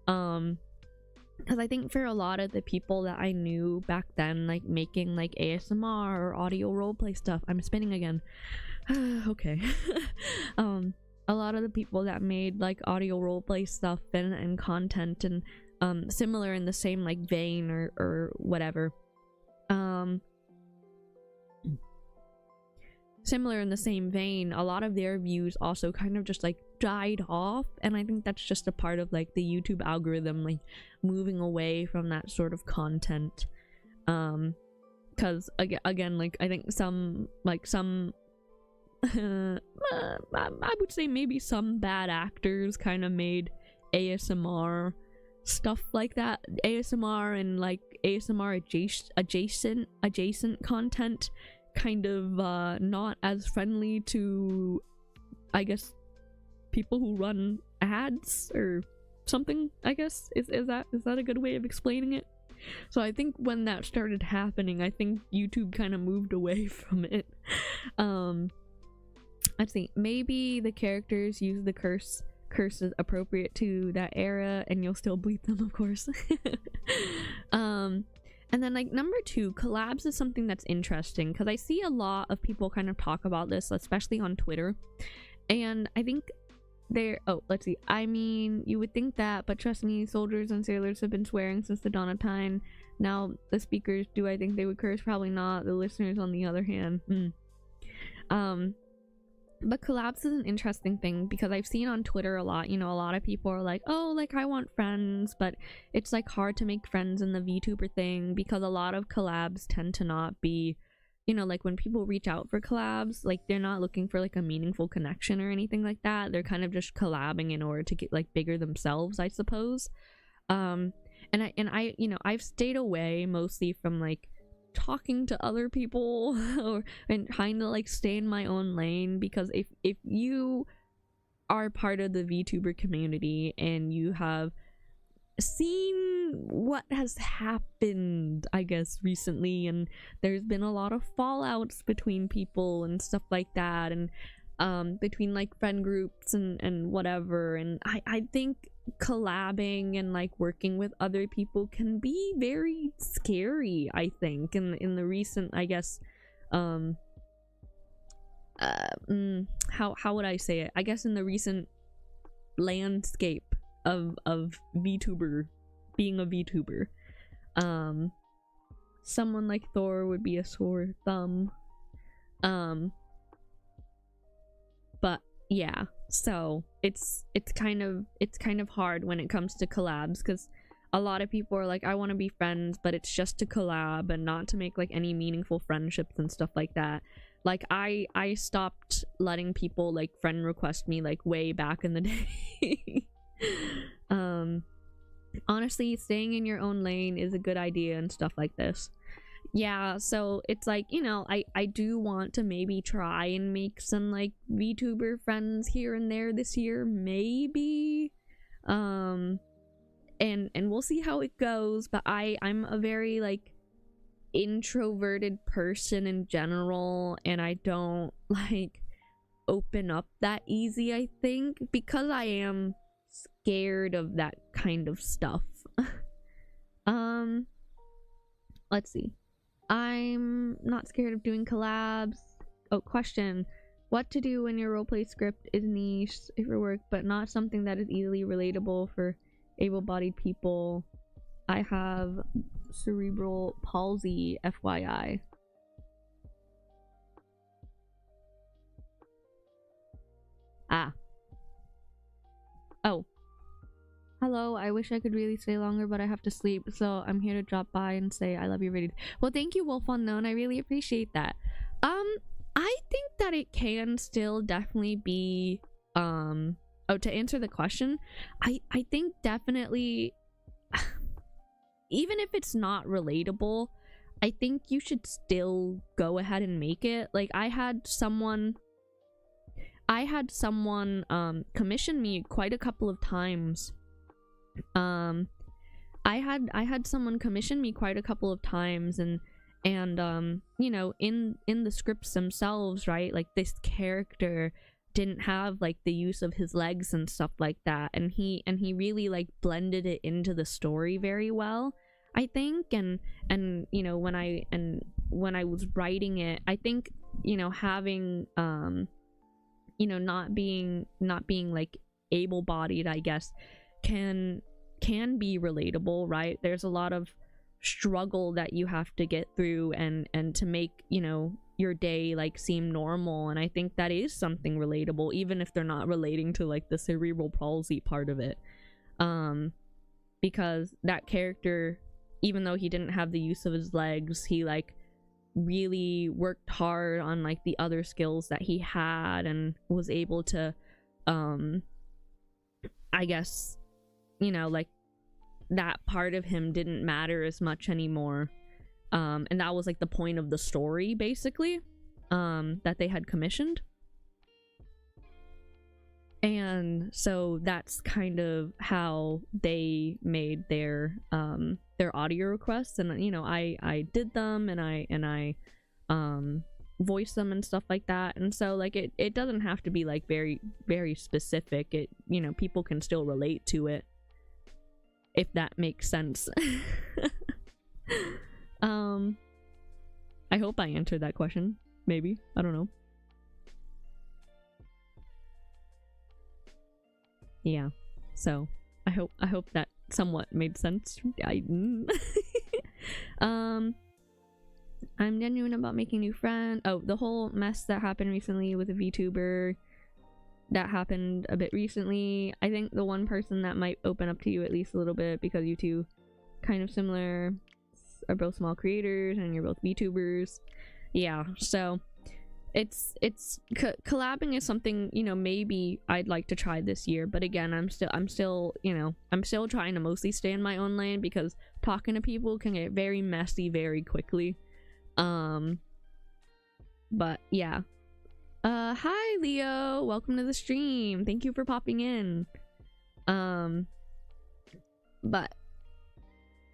Because I think for a lot of the people that I knew back then, like making like ASMR or audio roleplay stuff, I'm spinning again. Okay. A lot of the people that made like audio roleplay stuff and content and similar in the same like vein or whatever, similar in the same vein, a lot of their views also kind of just like died off, and I think that's just a part of like the YouTube algorithm like moving away from that sort of content. Because again, like I think some I would say maybe some bad actors kind of made ASMR stuff like that, ASMR and like ASMR adjacent content, kind of not as friendly to, I guess, people who run ads or something. I guess is that a good way of explaining it? So I think when that started happening, I think YouTube kind of moved away from it. Let's see, maybe the characters use the curses appropriate to that era, and you'll still bleep them, of course. And then like number 2, collabs is something that's interesting because I see a lot of people kind of talk about this, especially on Twitter, and I think they're, let's see, I mean, you would think that, but trust me, soldiers and sailors have been swearing since the dawn of time. Now the speakers, do I think they would curse? Probably not. The listeners, on the other hand, but collabs is an interesting thing because I've seen on Twitter a lot, you know, a lot of people are like, oh, like I want friends, but it's like hard to make friends in the VTuber thing because a lot of collabs tend to not be, you know, like when people reach out for collabs, like they're not looking for like a meaningful connection or anything like that. They're kind of just collabing in order to get like bigger themselves, I suppose. And I you know, I've stayed away mostly from like talking to other people and trying to like stay in my own lane, because if you are part of the VTuber community and you have seen what has happened, I guess, recently, and there's been a lot of fallouts between people and stuff like that, and between like friend groups and whatever, and I think collabing and like working with other people can be very scary, I think, in the recent, I guess, how would I say it, I guess in the recent landscape of VTuber, being a VTuber. Someone like Thor would be a sore thumb, but yeah, so it's kind of hard when it comes to collabs, because a lot of people are like, I want to be friends, but it's just to collab and not to make like any meaningful friendships and stuff like that. Like I stopped letting people like friend request me like way back in the day. Honestly, staying in your own lane is a good idea and stuff like this. Yeah, so it's like, you know, I do want to maybe try and make some like VTuber friends here and there this year, maybe, and we'll see how it goes. But I'm a very like introverted person in general, and I don't like open up that easy, I think, because I am scared of that kind of stuff. Let's see, I'm not scared of doing collabs. Oh, question, what to do when your roleplay script is niche for work but not something that is easily relatable for able-bodied people? I have cerebral palsy, FYI. Oh, hello, I wish I could really stay longer, but I have to sleep, so I'm here to drop by and say I love you really. Well, thank you, Wolf Unknown, I really appreciate that. I think that it can still definitely be, oh, to answer the question, I think definitely, even if it's not relatable, I think you should still go ahead and make it. Like, I had someone, I had someone commission me quite a couple of times. I had someone commission me quite a couple of times, and you know, in the scripts themselves, right, like this character didn't have like the use of his legs and stuff like that, and he really like blended it into the story very well, I think. And you know, when I was writing it, I think, you know, having you know, not being like able-bodied, I guess, can be relatable, right? There's a lot of struggle that you have to get through and to make, you know, your day like seem normal, and I think that is something relatable, even if they're not relating to like the cerebral palsy part of it, because that character, even though he didn't have the use of his legs, he like really worked hard on like the other skills that he had, and was able to I guess, you know, like that part of him didn't matter as much anymore, and that was like the point of the story, basically, that they had commissioned. And so that's kind of how they made their audio requests, and you know, I did them, and I voiced them and stuff like that. And so like it doesn't have to be like very, very specific. It, you know, people can still relate to it, if that makes sense. I hope I answered that question. Maybe, I don't know. Yeah, so I hope that somewhat made sense. I'm genuine about making new friends. Oh, the whole mess that happened recently with a VTuber, that happened a bit recently. I think the one person that might open up to you at least a little bit, because you two kind of similar, are both small creators and you're both VTubers. Yeah, so it's collabing is something, you know, maybe I'd like to try this year, but again, I'm still you know, I'm still trying to mostly stay in my own lane, because talking to people can get very messy very quickly. But yeah, hi Leo, welcome to the stream, thank you for popping in. But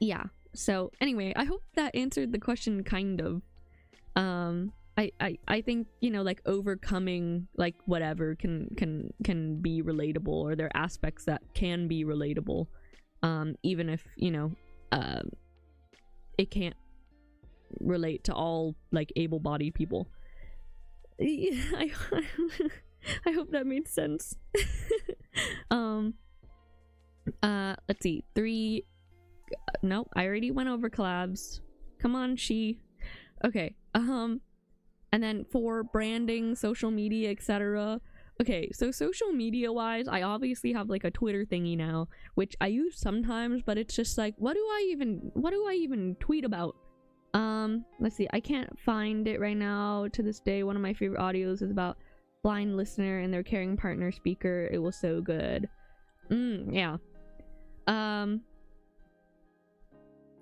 yeah, so anyway, I hope that answered the question, kind of. I think, you know, like overcoming like whatever can be relatable, or there are aspects that can be relatable, even if, you know, it can't relate to all like able-bodied people. I hope that made sense. Let's see, 3. No, I already went over collabs. Come on, okay. And then for branding, social media, etc. Okay, so social media wise, I obviously have like a Twitter thingy now, which I use sometimes, but it's just like, what do I even tweet about? Let's see, I can't find it right now. To this day, one of my favorite audios is about blind listener and their caring partner speaker. It was so good. Yeah.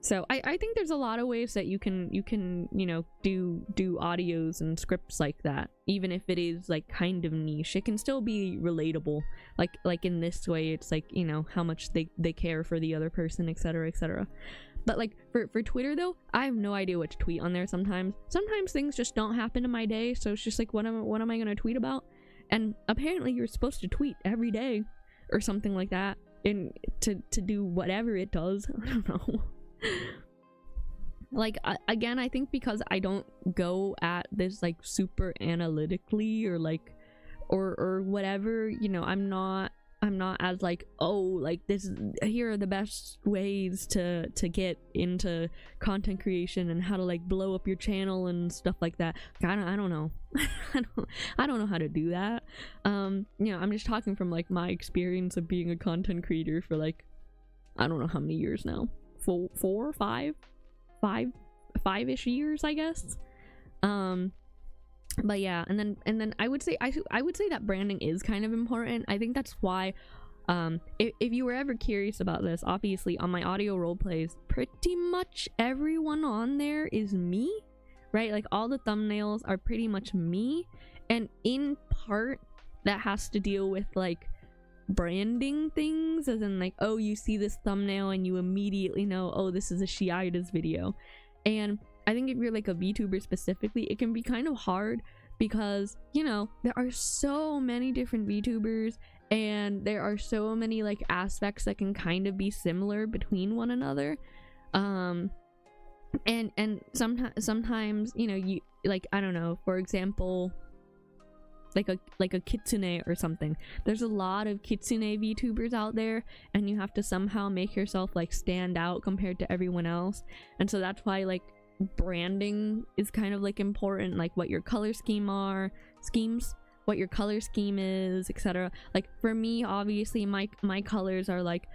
So I think there's a lot of ways that you can, you know, do audios and scripts like that, even if it is like kind of niche. It can still be relatable, like in this way. It's like, you know, how much they care for the other person, etc, etc. But like for Twitter though, I have no idea what to tweet on there. Sometimes things just don't happen in my day, so it's just like, what am I gonna tweet about? And apparently you're supposed to tweet every day or something like that, in to do whatever it does. I don't know. Like, again, I think because I don't go at this like super analytically, or like or whatever, you know, I'm not as like, oh, like this, here are the best ways to get into content creation and how to like blow up your channel and stuff like that. I don't know. I don't know how to do that. You know, I'm just talking from like my experience of being a content creator for like, I don't know how many years now. 4, 5-ish years, I guess. But yeah, and then I would say that branding is kind of important. I think that's why, if you were ever curious about this, obviously on my audio roleplays, pretty much everyone on there is me, right? Like all the thumbnails are pretty much me, and in part that has to deal with like branding things, as in like, oh, you see this thumbnail and you immediately know, oh, this is a Shiaides video. And I think if you're like a VTuber specifically, it can be kind of hard because, you know, there are so many different VTubers and there are so many like aspects that can kind of be similar between one another. And sometimes, you know, you like, I don't know, for example, like a kitsune or something. There's a lot of kitsune VTubers out there, and you have to somehow make yourself like stand out compared to everyone else. And so that's why like branding is kind of like important, like what your color schemes, what your color scheme is, etc. Like for me, obviously my colors are like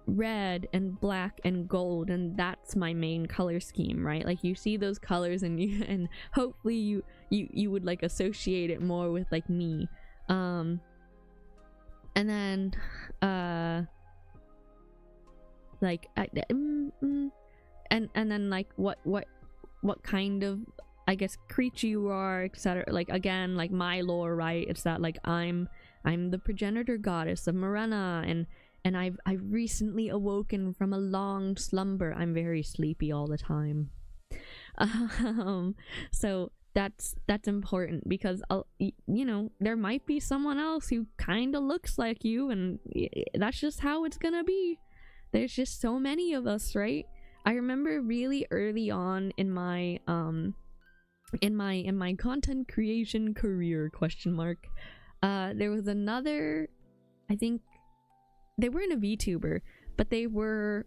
red and black and gold, and that's my main color scheme, right? Like you see those colors and hopefully you would like associate it more with like me. And then like and then like what kind of, I guess, creature you are, etc. Like again, like my lore, right? It's that like I'm the Progenitor Goddess of Morena, and I've recently awoken from a long slumber. I'm very sleepy all the time. So that's important because you know, there might be someone else who kind of looks like you, and that's just how it's gonna be. There's just so many of us, right? I remember really early on in my content creation career, there was another, I think they weren't a VTuber, but they were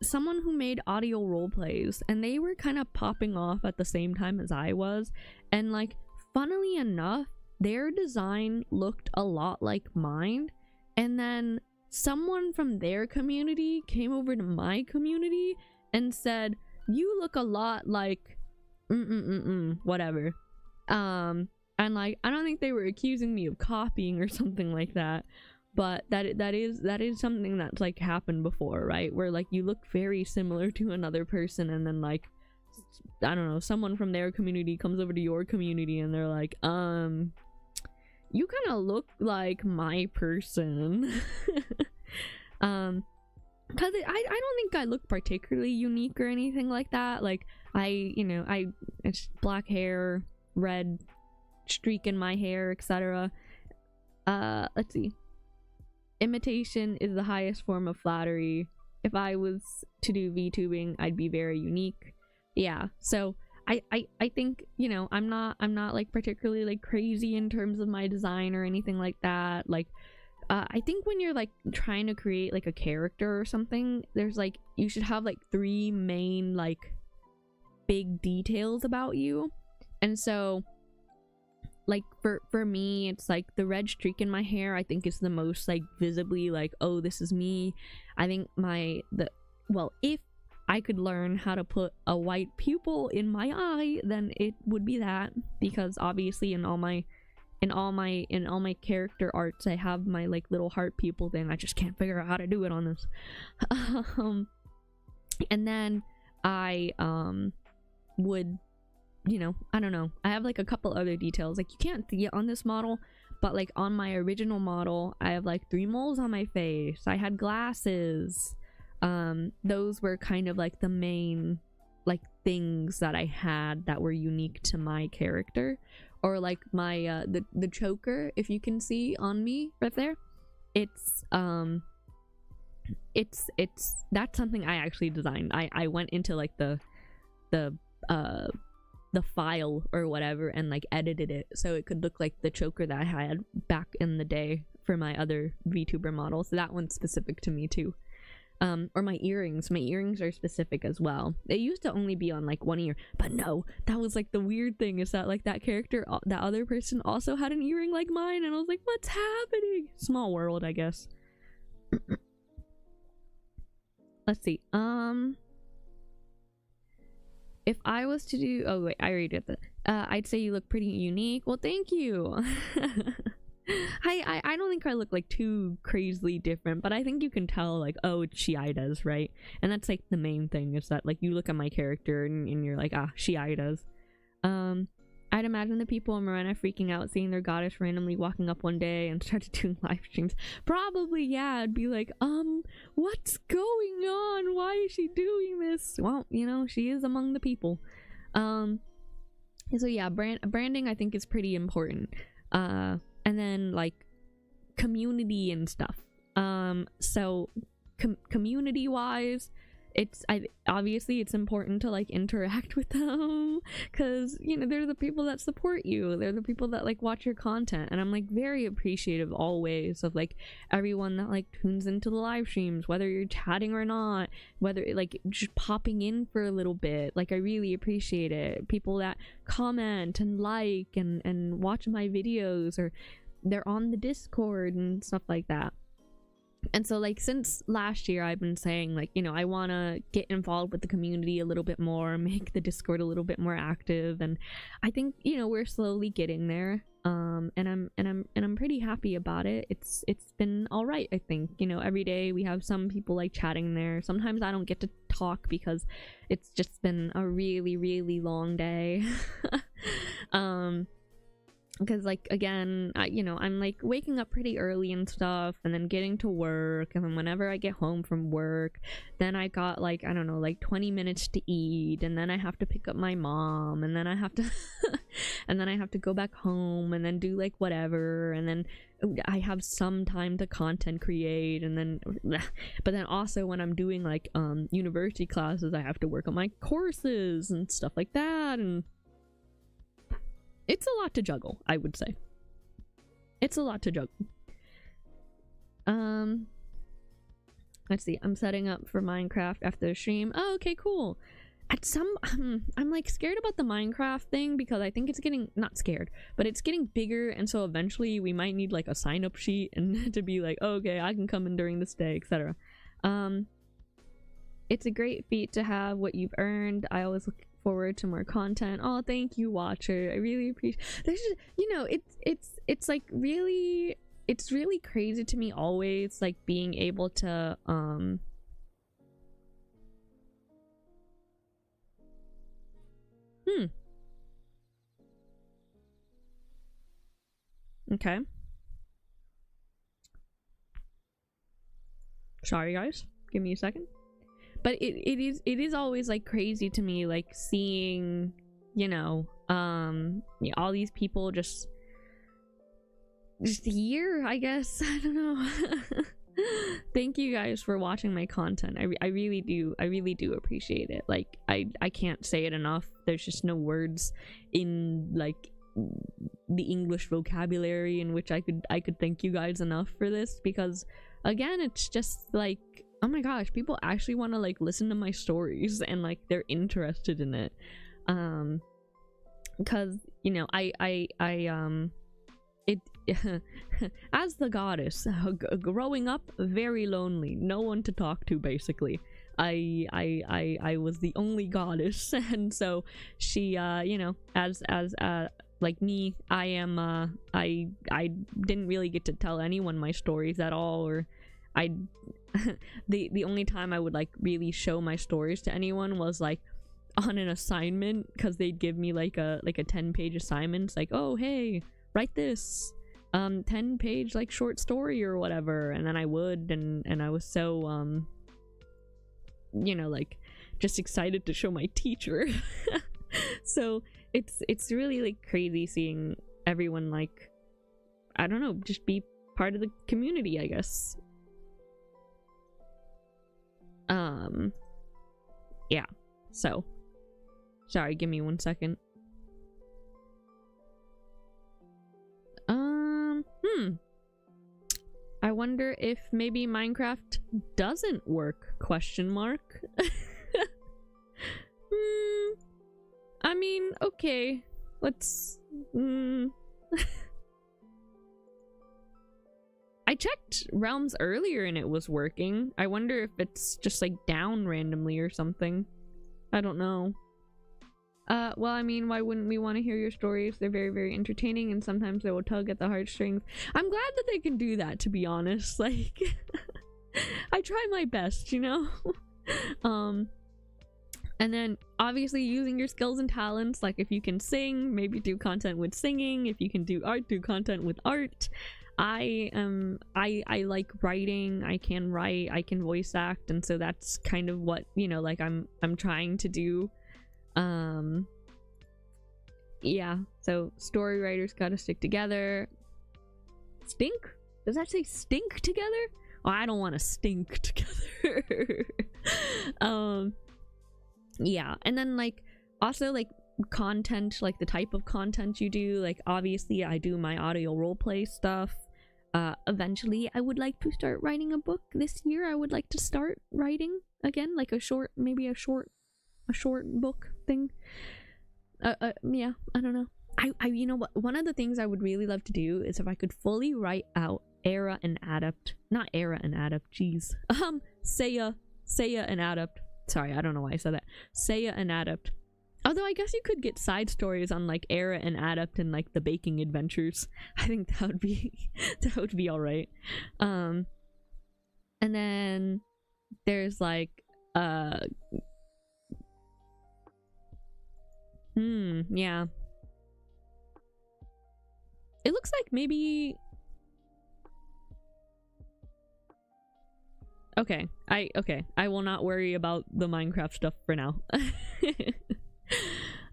someone who made audio role plays, and they were kind of popping off at the same time as I was. And like, funnily enough, their design looked a lot like mine, and then someone from their community came over to my community and said, you look a lot like whatever. And like, I don't think they were accusing me of copying or something like that, but that is something that's like happened before, right? Where like you look very similar to another person, and then like, I don't know, someone from their community comes over to your community and they're like, you kind of look like my person. Because I don't think I look particularly unique or anything like that. Like it's black hair, red streak in my hair, etc. Let's see. Imitation is the highest form of flattery. If I was to do VTubing, I'd be very unique. Yeah, so I think, you know, I'm not like particularly like crazy in terms of my design or anything like that. Like I think when you're like trying to create like a character or something, there's like, you should have like 3 main like big details about you. And so like for me, it's like the red streak in my hair, I think is the most like visibly like, oh, this is me. I think if I could learn how to put a white pupil in my eye, then it would be that, because obviously in all my character arts I have my like little heart pupil thing. I just can't figure out how to do it on this. And then I would, you know, I don't know, I have like a couple other details, like you can't see it on this model, but like on my original model I have like 3 moles on my face. I had glasses. Those were kind of like the main like things that I had that were unique to my character. Or like my the choker, if you can see on me right there, it's that's something I actually designed. I went into like the file or whatever and like edited it so it could look like the choker that I had back in the day for my other VTuber model. So that one's specific to me too. Or my earrings are specific as well. They used to only be on like one ear, but no, that was like the weird thing, is that like that character, that other person also had an earring like mine, and I was like, what's happening? Small world, I guess. Let's see. If I was to do, oh wait, I already did that. I'd say you look pretty unique. Well, thank you. I don't think I look like too crazily different, but I think you can tell like, oh, it's Shiaides, right? And that's like the main thing, is that like you look at my character and you're like, ah, Shiaides. I'd imagine the people in Morena freaking out seeing their goddess randomly walking up one day and started doing live streams. Probably, yeah. I'd be like, what's going on? Why is she doing this? Well, you know, she is among the people. So yeah, branding I think is pretty important. And then like community and stuff. So community wise, obviously it's important to like interact with them, because you know they're the people that support you, they're the people that like watch your content, and I'm like very appreciative always of like everyone that like tunes into the live streams, whether you're chatting or not, whether like just popping in for a little bit. Like I really appreciate it. People that comment and like and watch my videos, or they're on the Discord and stuff like that. And so like since last year I've been saying like, you know, I want to get involved with the community a little bit more, make the Discord a little bit more active, and I think, you know, we're slowly getting there. And I'm pretty happy about it. It's been all right. I think, you know, every day we have some people like chatting there. Sometimes I don't get to talk because it's just been a really long day. Because like again, you know, I'm like waking up pretty early and stuff, and then getting to work, and then whenever I get home from work, then I got like, I don't know, like 20 minutes to eat, and then I have to pick up my mom, and then I have to and then I have to go back home and then do like whatever, and then I have some time to content create, and then but then also when I'm doing like university classes, I have to work on my courses and stuff like that, and it's a lot to juggle, I would say. It's a lot to juggle. Let's see. I'm setting up for Minecraft after the stream. Oh, okay, cool. I'm like scared about the Minecraft thing because I think it's getting, not scared, but it's getting bigger, and so eventually we might need like a sign-up sheet and to be like, oh, okay, I can come in during this day, etc. It's a great feat to have what you've earned. I always look forward to more content. Oh, thank you, watcher. I really appreciate. There's just, you know, it's like really, it's really crazy to me always like being able to okay, sorry guys, give me a second. But it is always like crazy to me, like seeing, you know, all these people just here, I guess. I don't know. Thank you guys for watching my content. I really do appreciate it. Like I can't say it enough. There's just no words in like the English vocabulary in which I could thank you guys enough for this, because again, it's just like, oh my gosh, people actually want to like listen to my stories and like they're interested in it. Because you know, as the goddess, growing up very lonely, no one to talk to basically. I was the only goddess, and so she you know, as like me, I didn't really get to tell anyone my stories at all, or the only time I would like really show my stories to anyone was like on an assignment, because they'd give me like a 10-page assignment. It's like, oh hey, write this 10-page like short story or whatever, and then I would, and I was so you know, like just excited to show my teacher. So it's really like crazy seeing everyone like, I don't know, just be part of the community, I guess. Yeah, so sorry, give me 1 second. I wonder if maybe Minecraft doesn't work, question mark. I mean, okay, let's I checked realms earlier and it was working. I wonder if it's just like down randomly or something. I don't know. Well, I mean, why wouldn't we want to hear your stories? They're very entertaining, and sometimes they will tug at the heartstrings. I'm glad that they can do that, to be honest. Like, I try my best, you know? And then obviously using your skills and talents, like if you can sing, maybe do content with singing. If you can do art, do content with art. I like writing. I can write, I can voice act, and so that's kind of what, you know, like I'm trying to do. Yeah, so story writers gotta stick together. Stink? Does that say stink together? Oh, I don't want to stink together. Yeah, and then like also like content, like the type of content you do. Like obviously I do my audio roleplay stuff. Eventually I would like to start writing a book this year. I would like to start writing again, like a short book thing. Yeah, I don't know. I you know what, one of the things I would really love to do is if I could fully write out Era and Adapt, not Era and Adapt, jeez. Seiya and Adapt. Sorry, I don't know why I said that. Seiya and Adapt. Although I guess you could get side stories on like Era and Adapt and like the baking adventures. I think that would be that would be all right. And then there's like yeah. It looks like maybe okay, I will not worry about the Minecraft stuff for now.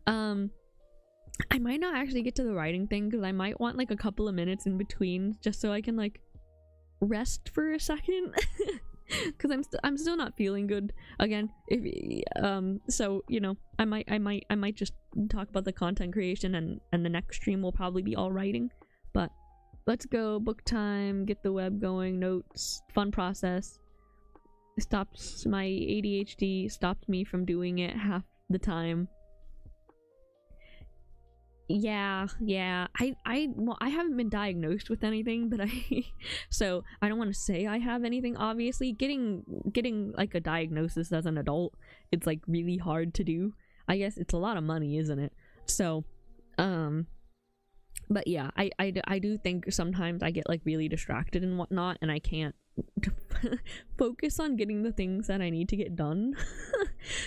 I might not actually get to the writing thing because I might want like a couple of minutes in between just so I can like rest for a second. Because I'm still not feeling good again. If so you know, I might just talk about the content creation, and the next stream will probably be all writing. But let's go. Book time, get the web going, notes, fun process. Stops my ADHD, stops me from doing it half the time. Yeah, well, I haven't been diagnosed with anything, but so I don't want to say I have anything. Obviously, getting like a diagnosis as an adult, it's like really hard to do. I guess it's a lot of money, isn't it? So, but yeah, I do think sometimes I get like really distracted and whatnot, and I can't focus on getting the things that I need to get done.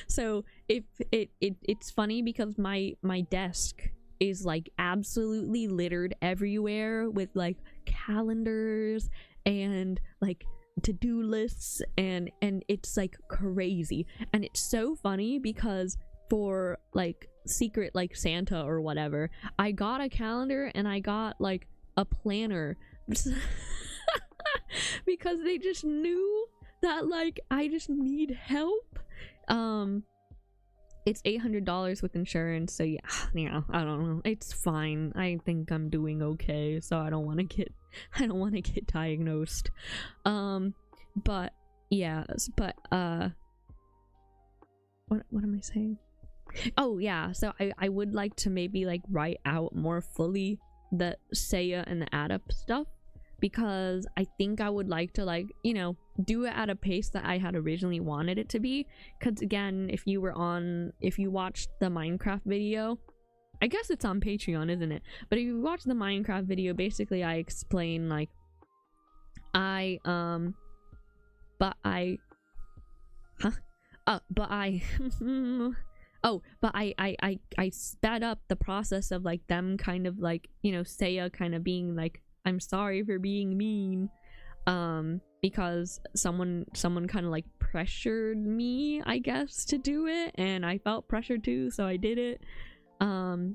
So if it's funny because my desk is like absolutely littered everywhere with like calendars and like to-do lists, and it's like crazy. And it's so funny because for like secret like Santa or whatever, I got a calendar and I got like a planner because they just knew that like I just need help. It's $800 with insurance, so yeah, I don't know. It's fine. I think I'm doing okay, so I don't want to get diagnosed. But yeah, but what am I saying? Oh yeah, so I would like to maybe like write out more fully the Seiya and the Adapt stuff, because I think I would like to, like, you know, do it at a pace that I had originally wanted it to be. Because again, if you watched the Minecraft video, I guess it's on Patreon, isn't it? But if you watch the Minecraft video, basically I explain like I sped up the process of like them kind of like, you know, Seiya kind of being like, I'm sorry for being mean, because someone kind of like pressured me, I guess, to do it, and I felt pressured too, so I did it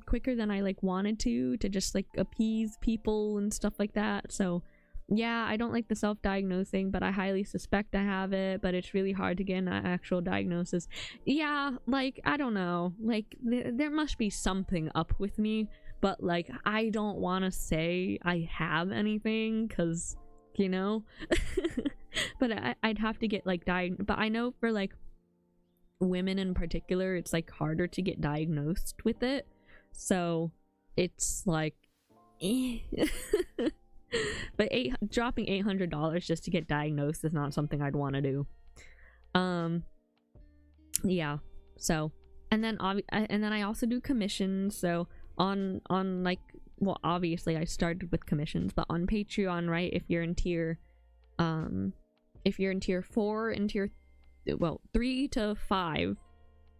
quicker than I like wanted to just like appease people and stuff like that. So yeah, I don't like the self-diagnosing, but I highly suspect I have it, but it's really hard to get an actual diagnosis. Yeah, like, I don't know, like there must be something up with me, but like I don't want to say I have anything because, you know. But I'd have to get like but I know for like women in particular, it's like harder to get diagnosed with it, so it's like but dropping $800 just to get diagnosed is not something I'd want to do. Yeah, so and then I also do commissions. So on like, well, obviously I started with commissions, but on Patreon, right, if you're in tier 4 and tier 3 to 5,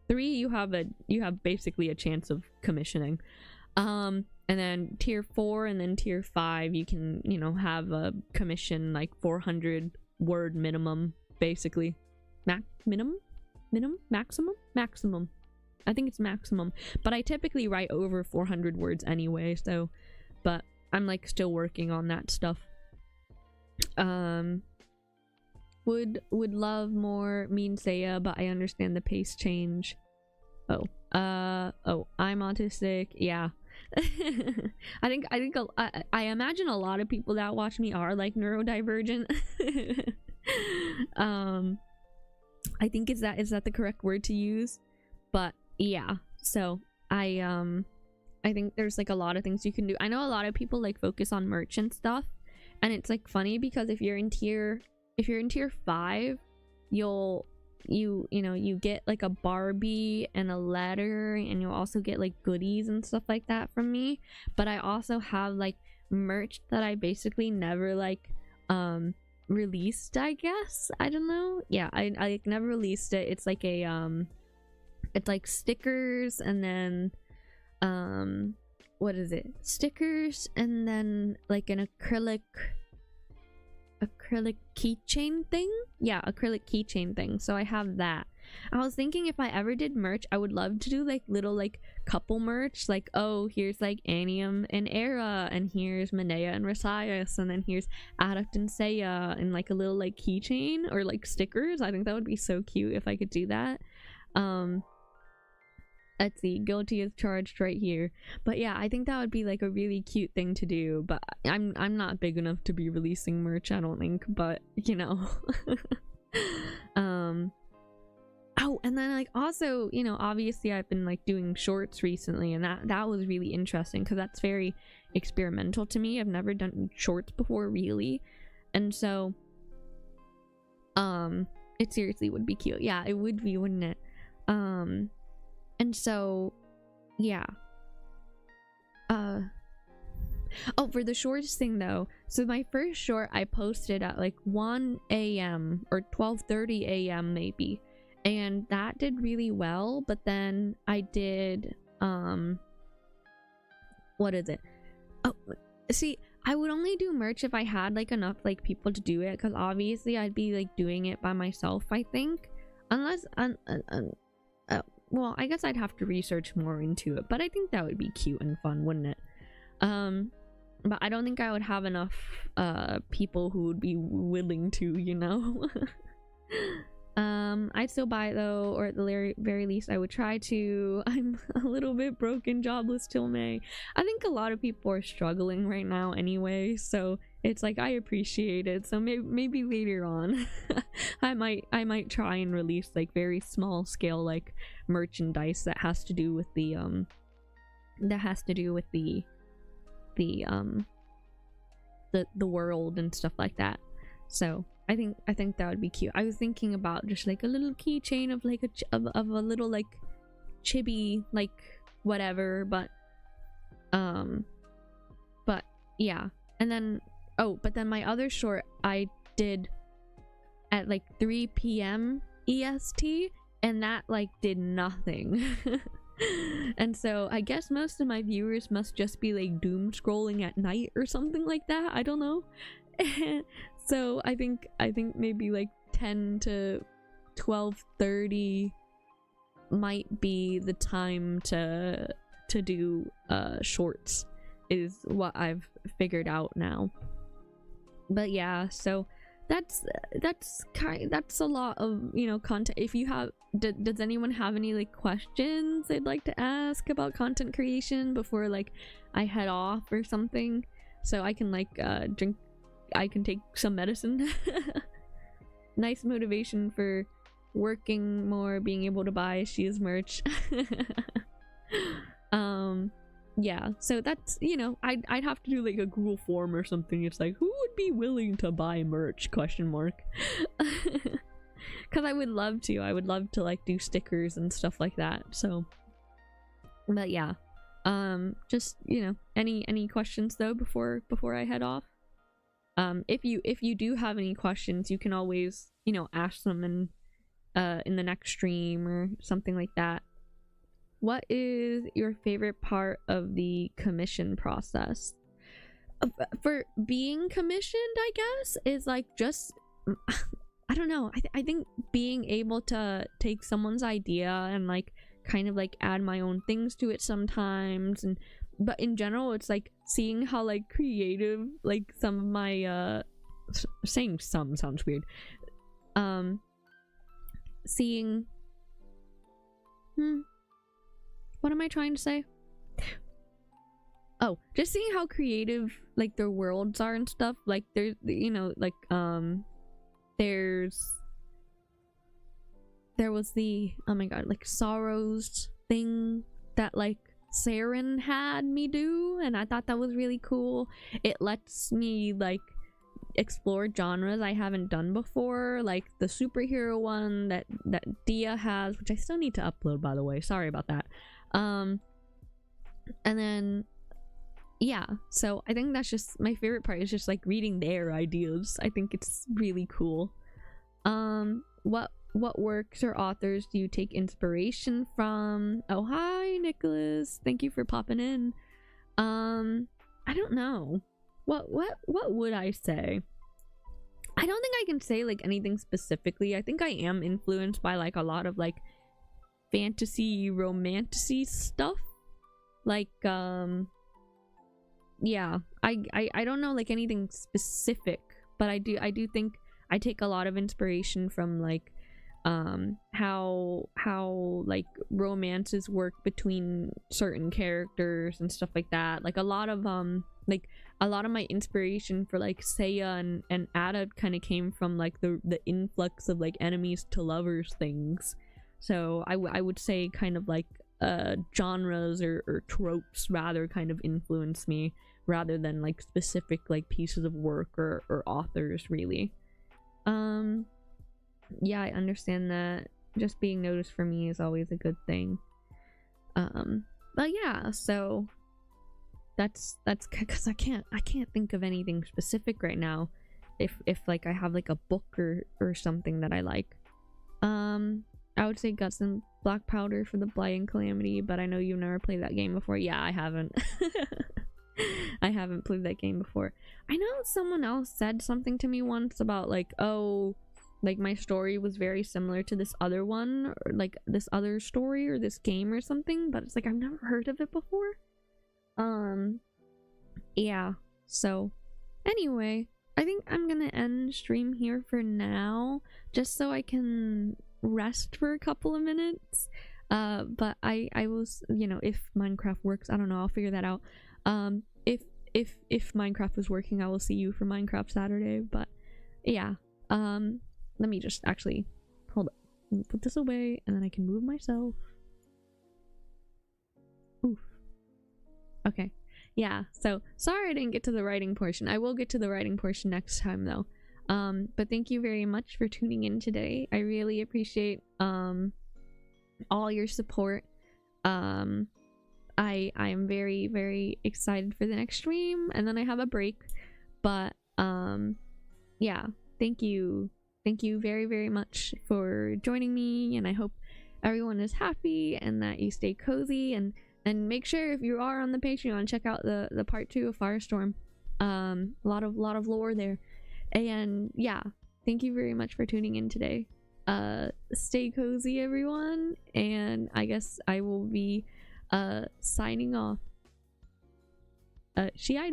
3 you have basically a chance of commissioning. And then tier 4 and then tier 5 you can, you know, have a commission like 400 word minimum, basically. Maximum. I think it's maximum, but I typically write over 400 words anyway, so, but I'm like still working on that stuff. Would love more mean Seiya, but I understand the pace change. Oh, I'm autistic. Yeah. I imagine a lot of people that watch me are like neurodivergent. I think is that the correct word to use? But yeah, so I think there's like a lot of things you can do. I know a lot of people like focus on merch and stuff, and it's like funny because if you're in tier 5, you get like a Barbie and a letter, and you'll also get like goodies and stuff like that from me. But I also have like merch that I basically never like released, I guess. I don't know. Yeah, I like never released it. It's like a it's like stickers, and then what is it? Stickers, and then like an acrylic keychain thing. Yeah, acrylic keychain thing. So I have that. I was thinking if I ever did merch, I would love to do like little like couple merch, like, oh, here's like Anium and Era, and here's Minea and Rasias, and then here's Adept and Seiya, and like a little like keychain or like stickers. I think that would be so cute if I could do that. Let's see, guilty is charged right here. But yeah, I think that would be like a really cute thing to do, but I'm not big enough to be releasing merch, I don't think, but you know. Oh, and then like also, you know, obviously I've been like doing shorts recently, and that was really interesting because that's very experimental to me. I've never done shorts before, really. And so it seriously would be cute. Yeah, it would be, wouldn't it? And so yeah, oh, for the shorts thing though, so my first short I posted at like 1 a.m. or 12:30 a.m. maybe, and that did really well. But then I did what is it? Oh, see, I would only do merch if I had like enough like people to do it, because obviously I'd be like doing it by myself, I think, unless well, I guess I'd have to research more into it, but I think that would be cute and fun, wouldn't it? But I don't think I would have enough people who would be willing to, you know. I'd still buy it though, or at the very least I would try to. I'm a little bit broken, jobless till May. I think a lot of people are struggling right now anyway, so it's like I appreciate it. So maybe later on I might try and release like very small scale like merchandise that has to do with the the world and stuff like that. So I think that would be cute. I was thinking about just like a little keychain of like of a little like chibi like whatever, but yeah. And then but then my other short I did at like 3 p.m. EST, and that like did nothing. And so I guess most of my viewers must just be like doom scrolling at night or something like that. I don't know. So I think maybe like 10 to 12:30 might be the time to do shorts, is what I've figured out now. But yeah, so that's a lot of, you know, content. If you have does anyone have any like questions they'd like to ask about content creation before like I head off or something, so I can like I can take some medicine. Nice motivation for working more, being able to buy Shia's merch. Yeah, so that's, you know, I'd have to do like a Google form or something. It's like, who would be willing to buy merch, question mark. Because I would love to like do stickers and stuff like that. So but yeah, just, you know, any questions though before I head off? If you do have any questions, you can always, you know, ask them in the next stream or something like that. What is your favorite part of the commission process? For being commissioned, I guess, is like just I don't know. I think being able to take someone's idea and like kind of like add my own things to it sometimes, and but in general it's like seeing how like creative like some of my saying some sounds weird, seeing what am I trying to say? Oh, just seeing how creative like their worlds are and stuff. Like there's, you know, like there was the, oh my god, like Sorrows thing that like Saren had me do, and I thought that was really cool. It lets me like explore genres I haven't done before, like the superhero one that Dia has, which I still need to upload, by the way, sorry about that. And then yeah, so I think that's just my favorite part, is just like reading their ideas. I think it's really cool. What works or authors do you take inspiration from? Oh, hi Nicholas, thank you for popping in. I don't know, what would I say? I don't think I can say like anything specifically. I think I am influenced by like a lot of like fantasy romantasy stuff, like yeah, I don't know like anything specific, but I do think I take a lot of inspiration from like how like romances work between certain characters and stuff like that. Like a lot of my inspiration for like Seiya and Ada kind of came from like the influx of like enemies to lovers things. So I would say kind of like genres or tropes rather kind of influence me, rather than like specific like pieces of work or authors really. Yeah, I understand that. Just being noticed for me is always a good thing. But yeah, so that's because I can't think of anything specific right now. If like I have like a book or something that I like. I would say Guts and Black Powder for the Blight and Calamity, but I know you've never played that game before. Yeah, I haven't. I haven't played that game before. I know someone else said something to me once about like, oh, like my story was very similar to this other one, or like this other story or this game or something, but it's like I've never heard of it before. Yeah, so anyway, I think I'm gonna end stream here for now, just so I can rest for a couple of minutes. But I will, you know, if Minecraft works, I don't know, I'll figure that out. If Minecraft was working, I will see you for Minecraft Saturday. But yeah, let me just actually hold up, put this away, and then I can move myself. Oof. Okay. Yeah, so sorry I didn't get to the writing portion. I will get to the writing portion next time though. But thank you very much for tuning in today. I really appreciate all your support. I am very, very excited for the next stream, and then I have a break. But yeah, thank you very, very much for joining me, and I hope everyone is happy and that you stay cozy, and make sure if you are on the Patreon, check out the part 2 of Firestorm. A lot of lore there. And yeah, thank you very much for tuning in today. Stay cozy everyone, and I guess I will be signing off. Shiaides.